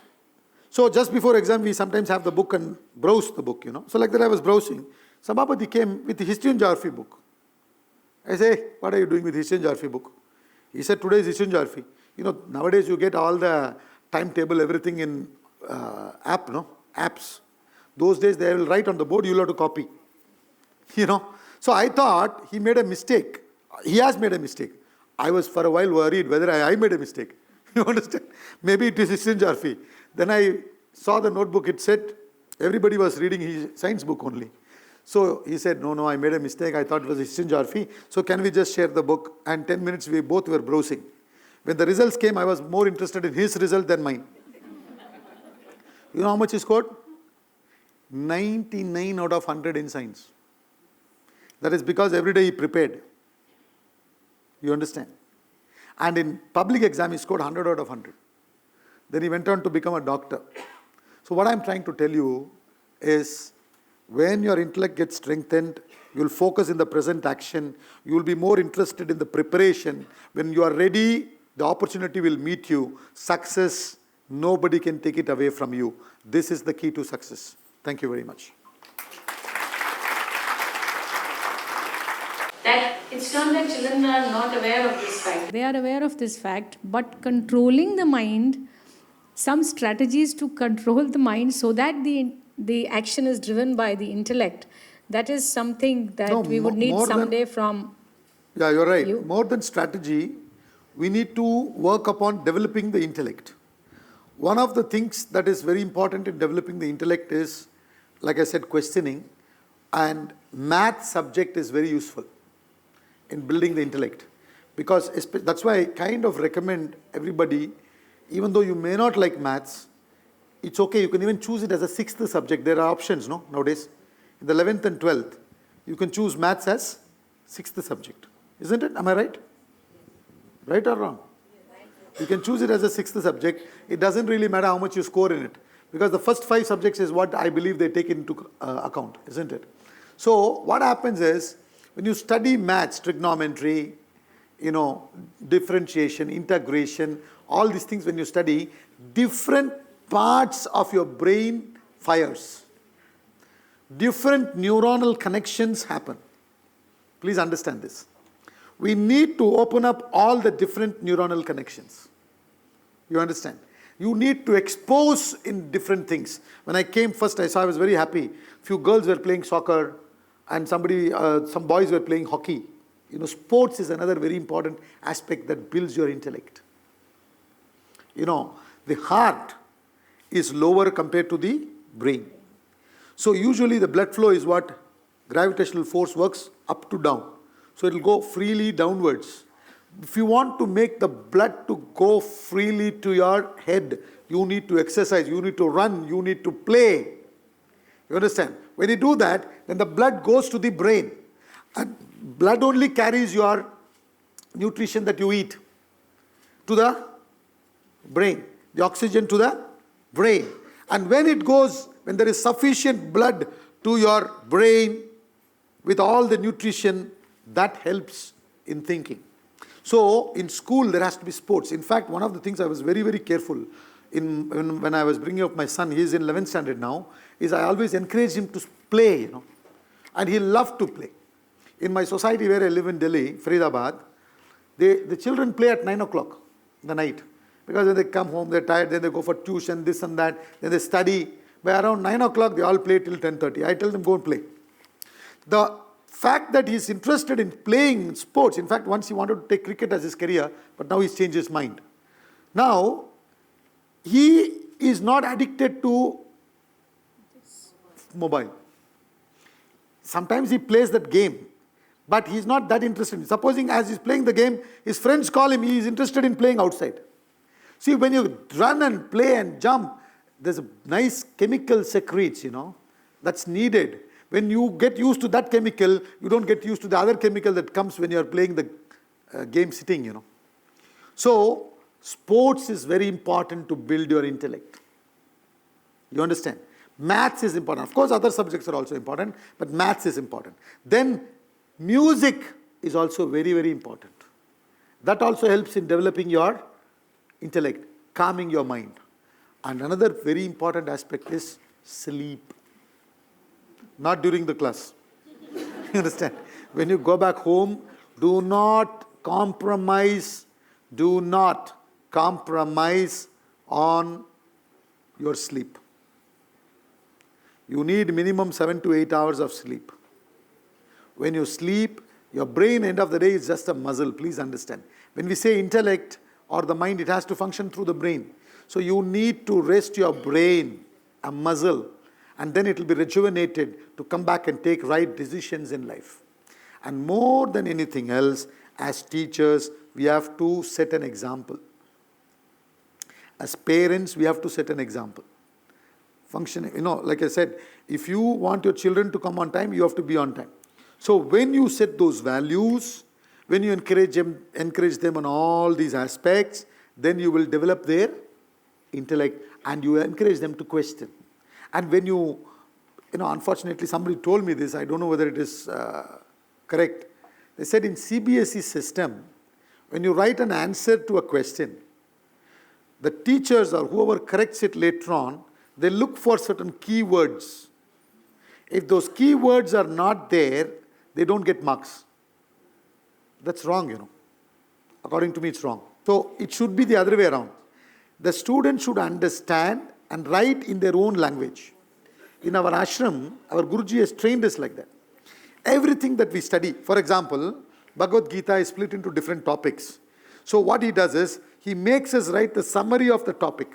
So just before exam, we sometimes have the book and browse the book, So like that I was browsing. Sabapati came with the history and geography book. I say, what are you doing with history and geography book? He said, today is history and geography. Nowadays you get all the timetable, everything in apps. Those days they will write on the board, you'll have to copy. So I thought he made a mistake. He has made a mistake. I was for a while worried whether I made a mistake. You understand? Maybe it is history and geography. Then I saw the notebook, it said, everybody was reading his science book only. So he said, no, I made a mistake. I thought it was history and geography. So can we just share the book? And 10 minutes we both were browsing. When the results came, I was more interested in his result than mine. You know how much he scored? 99 out of 100 in science. That is because every day he prepared. You understand? And in public exam, he scored 100 out of 100. Then he went on to become a doctor. So what I'm trying to tell you is, when your intellect gets strengthened, you will focus in the present action. You will be more interested in the preparation. When you are ready, the opportunity will meet you. Success, nobody can take it away from you. This is the key to success. Thank you very much. That it's not that children are not aware of this fact. They are aware of this fact, but controlling the mind, some strategies to control the mind so that the action is driven by the intellect, That is something that No, we would need more than- someday from Yeah, you're right. you. More than strategy, we need to work upon developing the intellect. One of the things that is very important in developing the intellect is, like I said, questioning. And math subject is very useful in building the intellect. Because that's why I kind of recommend everybody, even though you may not like maths, it's okay. You can even choose it as a sixth subject. There are options, no, nowadays. In the 11th and 12th, you can choose maths as sixth subject. Isn't it? Am I right? Right or wrong? You can choose it as a sixth subject. It doesn't really matter how much you score in it. Because the first 5 subjects is what I believe they take into account, isn't it? So what happens is, when you study maths, trigonometry, differentiation, integration, all these things, when you study, different parts of your brain fires. Different neuronal connections happen. Please understand this. We need to open up all the different neuronal connections. You understand? You need to expose in different things. When I came first, I was very happy. Few girls were playing soccer and some boys were playing hockey. Sports is another very important aspect that builds your intellect. The heart is lower compared to the brain. So usually the blood flow is what? Gravitational force works up to down. So it will go freely downwards. If you want to make the blood to go freely to your head, you need to exercise, you need to run, you need to play. You understand? When you do that, then the blood goes to the brain. And blood only carries your nutrition that you eat to the brain. The oxygen to the brain. And when there is sufficient blood to your brain with all the nutrition, that helps in thinking. So in school there has to be sports. In fact, one of the things I was very, very careful when I was bringing up my son, he is in 11th standard now, is I always encourage him to play, and he loved to play. In my society where I live in Delhi, Faridabad, the children play at 9 o'clock in the night. Because when they come home, they're tired, then they go for tuition, this and that, then they study. By around 9 o'clock, they all play till 10:30. I tell them, go and play. The fact that he's interested in playing sports, in fact, once he wanted to take cricket as his career, but now he's changed his mind. Now, he is not addicted to mobile. Sometimes he plays that game, but he's not that interested. Supposing as he's playing the game, his friends call him, he is interested in playing outside. See, when you run and play and jump, there's a nice chemical secretes, that's needed. When you get used to that chemical, you don't get used to the other chemical that comes when you're playing the game sitting, So, sports is very important to build your intellect. You understand? Maths is important. Of course, other subjects are also important, but maths is important. Then, music is also very, very important. That also helps in developing your intellect, calming your mind. And another very important aspect is sleep. Not during the class. You understand? When you go back home, do not compromise on your sleep. You need minimum 7 to 8 hours of sleep. When you sleep, your brain, end of the day, is just a muscle. Please understand. When we say intellect or the mind, it has to function through the brain. So you need to rest your brain, a muscle, and then it will be rejuvenated to come back and take right decisions in life. And more than anything else, as teachers, we have to set an example. As parents, we have to set an example. Functioning, like I said, if you want your children to come on time, you have to be on time. So when you set those values, when you encourage them on all these aspects, then you will develop their intellect and you encourage them to question. And when unfortunately somebody told me this, I don't know whether it is correct. They said in CBSE system, when you write an answer to a question, the teachers or whoever corrects it later on, they look for certain keywords. If those keywords are not there, they don't get marks. That's wrong, According to me, it's wrong. So it should be the other way around. The student should understand and write in their own language. In our ashram, our Guruji has trained us like that. Everything that we study, for example, Bhagavad Gita is split into different topics. So what he does is, he makes us write the summary of the topic.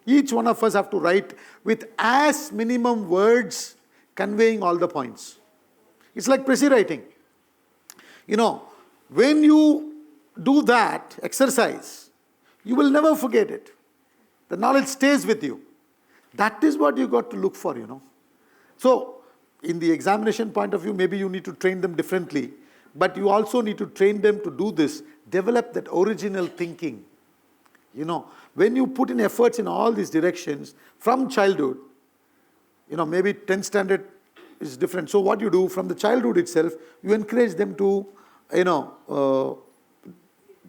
Each one of us have to write with as minimum words conveying all the points. It's like prezi writing. When you do that exercise, you will never forget it. The knowledge stays with you. That is what you got to look for, So, in the examination point of view, maybe you need to train them differently. But you also need to train them to do this, develop that original thinking. When you put in efforts in all these directions, from childhood, maybe 10th standard is different. So what you do from the childhood itself, you encourage them to,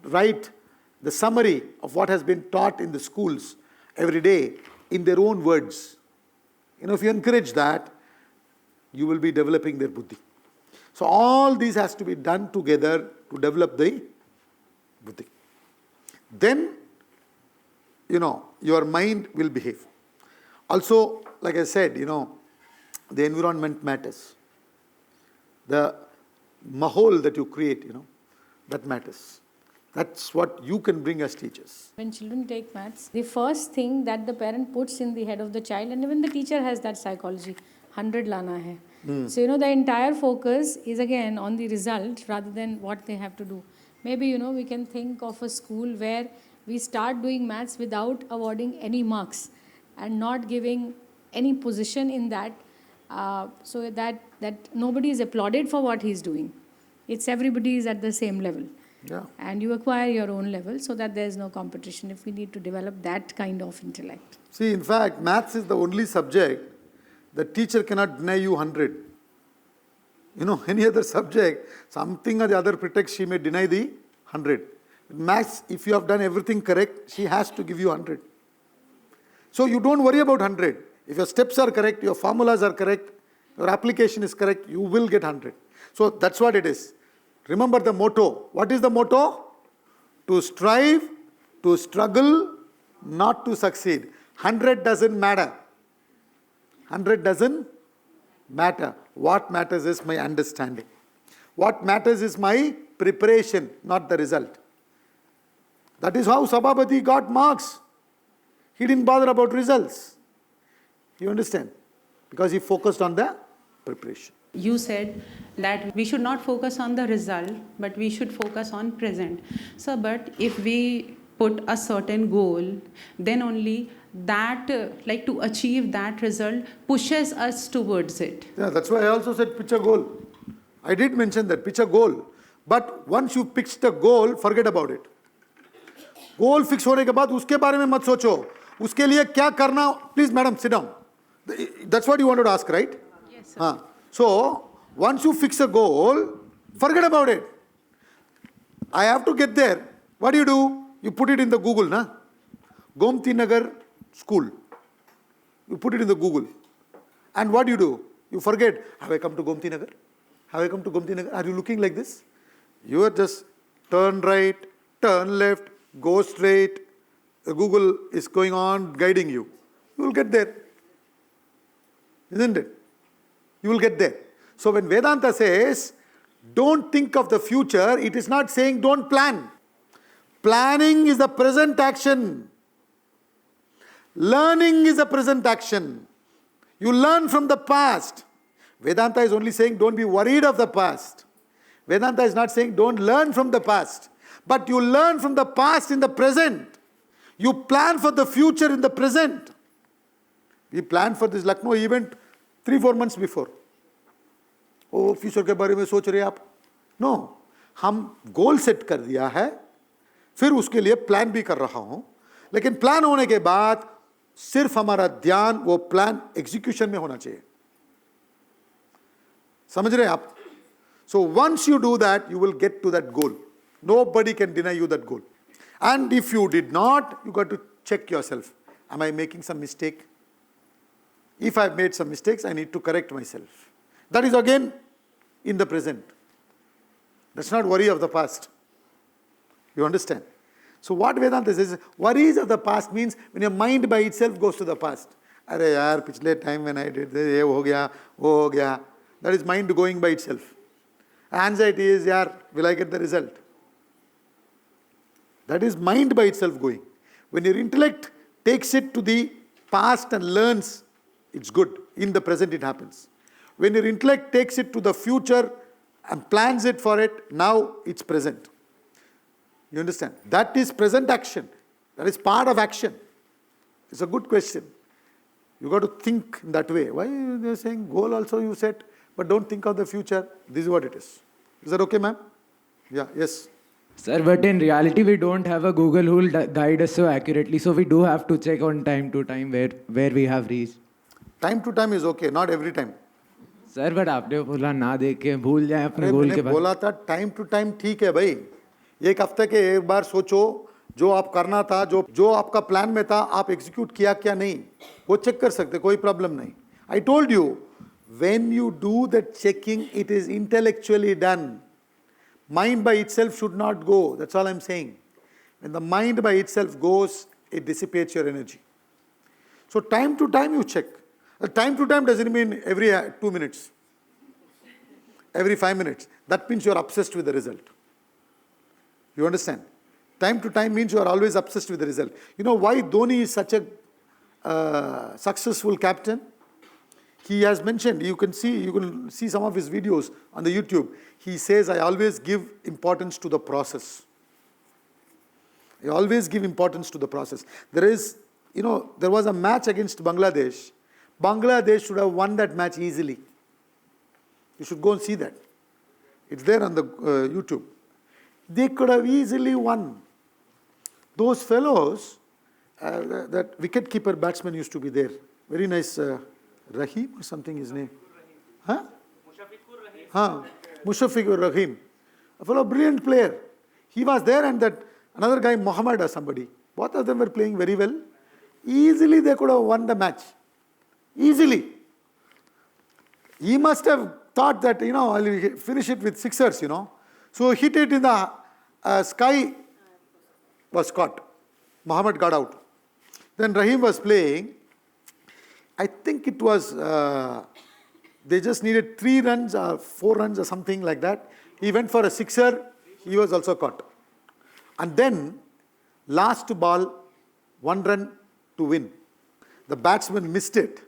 write the summary of what has been taught in the schools every day in their own words. If you encourage that, you will be developing their buddhi. So all these has to be done together to develop the buddhi. Then, your mind will behave. Also, like I said, the environment matters. The mahol that you create, that matters. That's what you can bring as teachers. When children take maths, the first thing that the parent puts in the head of the child, and even the teacher has that psychology, 100 lana hai. So, the entire focus is again on the result rather than what they have to do. Maybe, we can think of a school where we start doing maths without awarding any marks and not giving any position in that, so that nobody is applauded for what he's doing. It's everybody is at the same level. Yeah. And you acquire your own level so that there's no competition if we need to develop that kind of intellect. See, in fact, maths is the only subject the teacher cannot deny you 100. Any other subject, something or the other pretext, she may deny the 100. Maths, if you have done everything correct, she has to give you 100. So you don't worry about 100. If your steps are correct, your formulas are correct, your application is correct, you will get 100. So that's what it is. Remember the motto. What is the motto? To strive, to struggle, not to succeed. 100 doesn't matter. 100 doesn't matter. What matters is my understanding. What matters is my preparation, not the result. That is how Sabhabati got marks. He didn't bother about results. You understand? Because he focused on the preparation. You said that we should not focus on the result, but we should focus on present. So, but if we put a certain goal, then only that, to achieve that result, pushes us towards it. Yeah, that's why I also said pitch a goal. I did mention that, pitch a goal. But once you pitch the goal, forget about it. Goal fix होने के बाद उसके बारे में मत सोचो. उसके लिए क्या करना? Please, madam, sit down. That's what you wanted to ask, right? Yes, sir. So, once you fix a goal, forget about it. I have to get there. What do? You put it in the Google, na? Gomtinagar school. You put it in the Google. And what do? You forget, have I come to Gomtinagar? Have I come to Gomtinagar? Are you looking like this? You are just turn right, turn left, go straight. Google is going on guiding you. You will get there. Isn't it? You will get there. So when Vedanta says, don't think of the future, it is not saying don't plan. Planning is the present action. Learning is a present action. You learn from the past. Vedanta is only saying don't be worried of the past. Vedanta is not saying don't learn from the past. But you learn from the past in the present. You plan for the future in the present. We planned for this Lucknow event 3-4 months before. Oh, future के बारे में सोच रहे आप? No. हम goal set कर दिया है, फिर उसके लिए प्लान भी कर रहा हूं, लेकिन प्लान होने के बाद सिर्फ हमारा ध्यान वो प्लान एग्जीक्यूशन में होना चाहिए. समझ रहे हैं आप? So once you do that, you will get to that goal. Nobody can deny you that goal. And if you did not, you got to check yourself. Am I making some mistake? If I've made some mistakes, I need to correct myself. That is again in the present. Let's not worry of the past. You understand? So what Vedanta says, worries of the past means when your mind by itself goes to the past. अरे यार पिछले time when I did this, ये हो गया, वो हो गया. That is mind going by itself. Anxiety is, yaar, will I get the result? That is mind by itself going. When your intellect takes it to the past and learns, it's good. In the present it happens. When your intellect takes it to the future and plans it for it, now it's present. You understand? That is present action. That is part of action. It's a good question. You got to think in that way. Why they are saying goal also you set, but don't think of the future. This is what it is. Is that okay, ma'am? Yeah, yes. Sir, but in reality, we don't have a Google who will guide us so accurately. So we do have to check on time to time where we have reached. Time to time is okay, not every time. Sir but आपने बोला ना देख के भूल जाए अपने अरे गोल मैंने के बाद. बोला था टाइम टू टाइम ठीक है भाई. एक हफ्ते के एक बार सोचो जो आप करना था, जो आपका प्लान में था, आप एग्जीक्यूट किया क्या नहीं, वो चेक कर सकते, कोई प्रॉब्लम नहीं. I told you when you do that checking, it is intellectually done. Mind by itself should not go. That's all I'm saying. When the mind by itself goes, it dissipates your energy. So time to time you check. Time to time doesn't mean every 2 minutes, every 5 minutes. That means you are obsessed with the result. You understand? Time to time means you are always obsessed with the result. You know why Dhoni is such a successful captain? He has mentioned, you can see some of his videos on the YouTube. He says, I always give importance to the process. I always give importance to the process. There was a match against Bangladesh. Bangladesh should have won that match easily. You should go and see that. It's there on the YouTube. They could have easily won. Those fellows, that wicket-keeper batsman used to be there. Very nice, Rahim or something his name. Huh? Mushafiqur Rahim. A fellow brilliant player. He was there and that another guy, Muhammad or somebody. Both of them were playing very well. Easily they could have won the match. Easily. He must have thought that, I'll finish it with sixers, So hit it in the sky, was caught. Muhammad got out. Then Rahim was playing. I think it was, they just needed 3 runs or 4 runs or something like that. He went for a sixer. He was also caught. And then, last ball, 1 run to win. The batsman missed it.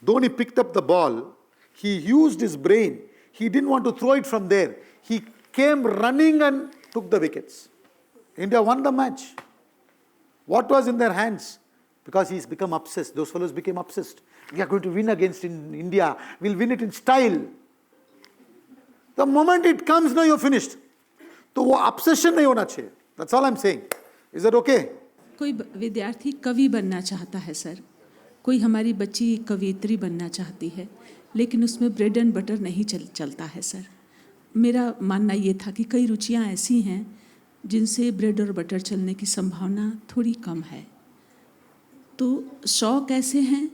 Dhoni picked up the ball. He used his brain. He didn't want to throw it from there. He came running and took the wickets. India won the match. What was in their hands? Because he's become obsessed. Those fellows became obsessed. We are going to win against India. We'll win it in style. The moment it comes, now you're finished. So वो obsession नहीं होना चाहिए. That's all I'm saying. Is that okay? कोई विद्यार्थी कवि बनना चाहता है सर, कोई हमारी बच्ची कवियत्री बनना चाहती है, लेकिन उसमें ब्रेड एंड बटर नहीं चलता है सर. मेरा मानना ये था कि कई रुचियाँ ऐसी हैं जिनसे ब्रेड और बटर चलने की संभावना थोड़ी कम है. तो शौक़ ऐसे हैं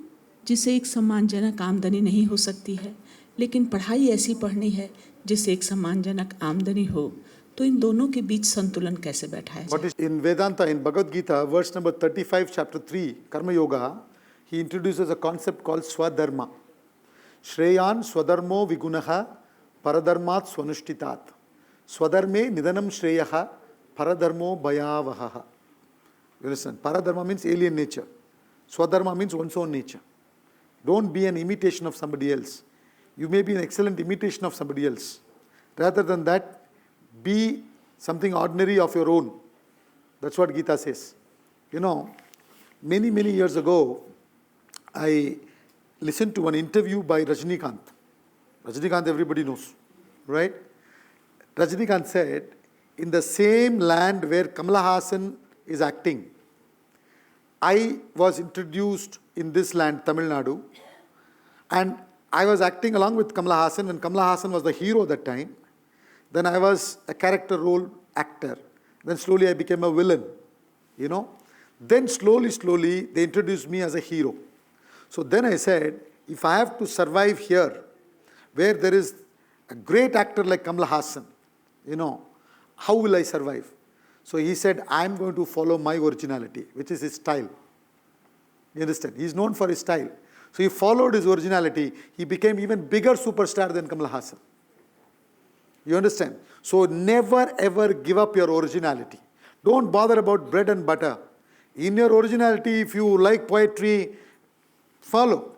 जिससे एक सम्मानजनक आमदनी नहीं हो सकती है, लेकिन पढ़ाई ऐसी पढ़नी है जिससे एक सम्मानजनक आमदनी हो. तो इन दोनों के बीच संतुलन कैसे बैठाया जाए? In Vedanta, in Bhagavad Gita, verse number 35, chapter 3, Karma Yoga, he introduces a concept called Swadharma. Shreyan Swadharmo Vigunaha Paradharmat Swanushthitat. Swadharme Nidanam Shreyaha Paradharmo Bhayavaha. You understand? Paradharma means alien nature. Swadharma means one's own nature. Don't be an imitation of somebody else. You may be an excellent imitation of somebody else. Rather than that, be something ordinary of your own. That's what Gita says. Many, many years ago, I listened to an interview by Rajnikant. Rajnikant everybody knows, right? Rajnikant said, in the same land where Kamala Hassan is acting, I was introduced in this land, Tamil Nadu, and I was acting along with Kamala Hassan, and Kamala Hassan was the hero that time. Then I was a character role actor. Then slowly I became a villain, Then slowly, they introduced me as a hero. So then I said, if I have to survive here, where there is a great actor like Kamala Hassan, how will I survive? So he said, I'm going to follow my originality, which is his style. You understand? He's known for his style. So he followed his originality. He became even bigger superstar than Kamal Hassan. You understand? So never ever give up your originality. Don't bother about bread and butter. In your originality, if you like poetry, follow.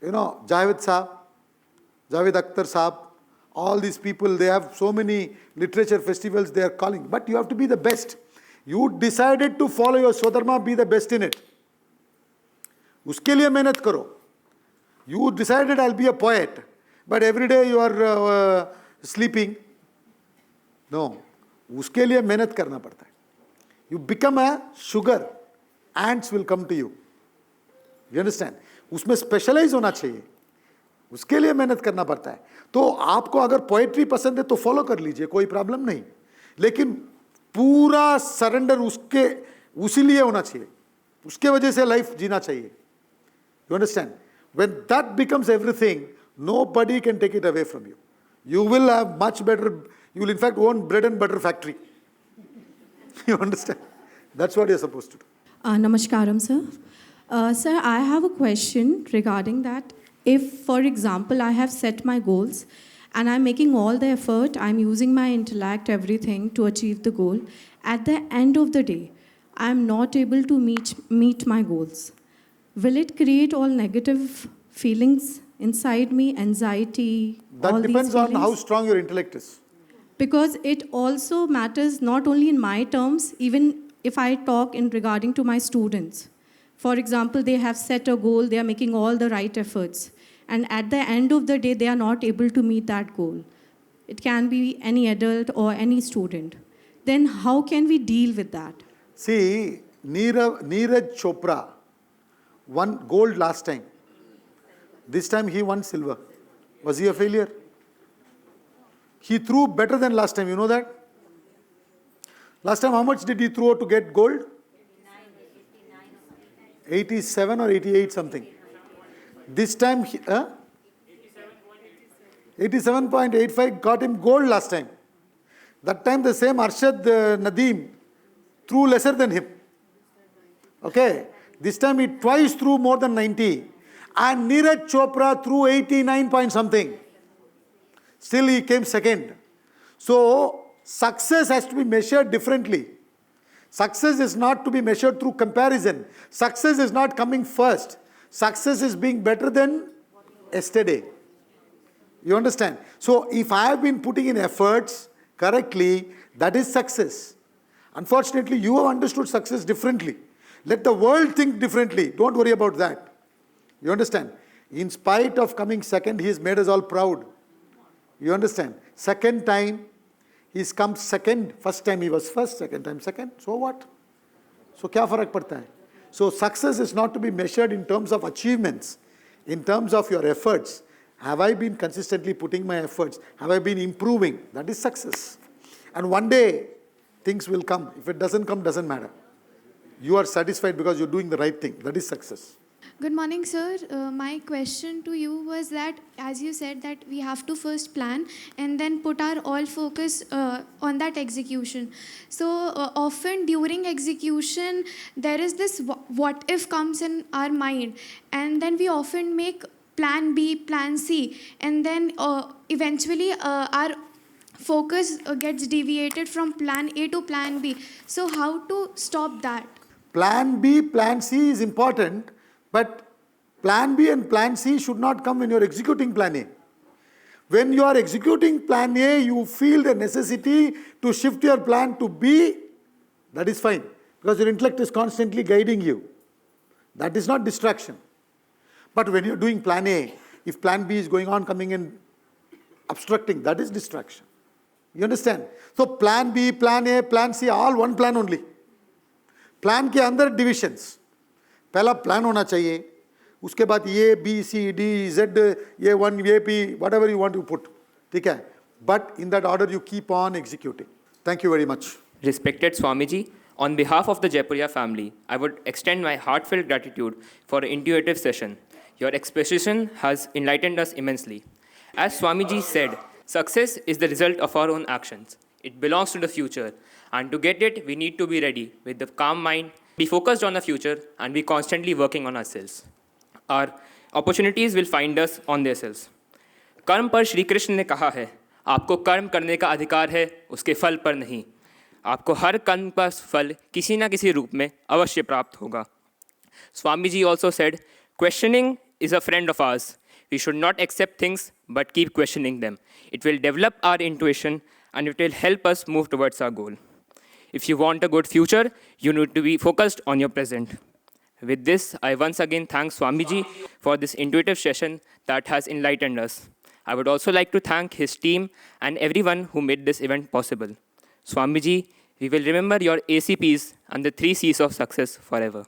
You know, Javed Saab, Javed Akhtar Saab, all these people, they have so many literature festivals they are calling. But you have to be the best. You decided to follow your Swadharma, be the best in it. उसके लिए मेहनत करो. You decided I'll be a poet, but every day you are sleeping. No, उसके लिए मेहनत करना पड़ता है. You become a sugar, ants will come to you. You understand? उसमें specialize होना चाहिए. उसके लिए मेहनत करना पड़ता है. तो आपको अगर पोएट्री पसंद है तो फॉलो कर लीजिए, कोई प्रॉब्लम नहीं. लेकिन पूरा सरेंडर उसी लिए होना चाहिए. उसके वजह से लाइफ जीना चाहिए. You understand? When that becomes everything, nobody can take it away from you. You will have much better, you will in fact own bread and butter factory. You understand? That's what you're supposed to do. Namaskaram, sir. Sir, I have a question regarding that. If, for example, I have set my goals and I'm making all the effort, I'm using my intellect, everything to achieve the goal, at the end of the day, I'm not able to meet my goals. Will it create all negative feelings inside me, anxiety, all That these depends on feelings? how strong your intellect is. Because it also matters not only in my terms, even if I talk in regarding to my students. For example, they have set a goal, they are making all the right efforts. And at the end of the day, they are not able to meet that goal. It can be any adult or any student. Then how can we deal with that? See, Neeraj Chopra won gold last time. This time he won silver. Was he a failure? He threw better than last time, you know that? Last time how much did he throw to get gold? 87 or 88 something. This time, 87.85 got him gold last time. That time the same Arshad Nadeem threw lesser than him. Okay. This time he twice threw more than 90. And Neeraj Chopra threw 89 point something. Still he came second. So success has to be measured differently. Success is not to be measured through comparison. Success is not coming first. Success is being better than yesterday. You understand? So if I have been putting in efforts correctly, that is success. Unfortunately, you have understood success differently. Let the world think differently. Don't worry about that. You understand? In spite of coming second, he has made us all proud. You understand? Second time, he's come second. First time he was first, second time second. So what? So क्या फर्क पड़ता है? So success is not to be measured in terms of achievements, in terms of your efforts. Have I been consistently putting my efforts? Have I been improving? That is success. And one day, things will come. If it doesn't come, doesn't matter. You are satisfied because you're doing the right thing. That is success. Good morning, sir. My question to you was that, as you said, that we have to first plan and then put our all focus on that execution. So often during execution, there is this what if comes in our mind, and then we often make plan B, plan C, and then eventually our focus gets deviated from plan A to plan B. So how to stop that? Plan B, plan C is important. But plan B and plan C should not come when you are executing plan A. When you are executing plan A, you feel the necessity to shift your plan to B, that is fine. Because your intellect is constantly guiding you. That is not distraction. But when you are doing plan A, if plan B is going on, coming in, obstructing, that is distraction. You understand? So plan B, plan A, plan C, all one plan only. Plan के अंदर divisions. पहला plan होना चाहिए, उसके बाद ये B C D Z ये one ये P whatever you want to put, ठीक है, but in that order you keep on executing. Thank you very much. Respected Swamiji, on behalf of the Jaipuria family, I would extend my heartfelt gratitude for an intuitive session. Your exposition has enlightened us immensely. As Swamiji said, success is the result of our own actions. It belongs to the future, and to get it, we need to be ready with the calm mind, Be focused on the future and be constantly working on ourselves. Our opportunities will find us on themselves. कर्म पर श्री कृष्ण ने कहा है, आपको कर्म करने का अधिकार है, उसके फल पर नहीं. आपको हर कर्म का फल किसी न किसी रूप में अवश्य प्राप्त होगा. Swamiji also said, questioning is a friend of ours. We should not accept things but keep questioning them. It will develop our intuition and it will help us move towards our goal. If you want a good future, you need to be focused on your present. With this, I once again thank Swamiji for this intuitive session that has enlightened us. I would also like to thank his team and everyone who made this event possible. Swamiji, we will remember your ACPs and the 3 C's of success forever.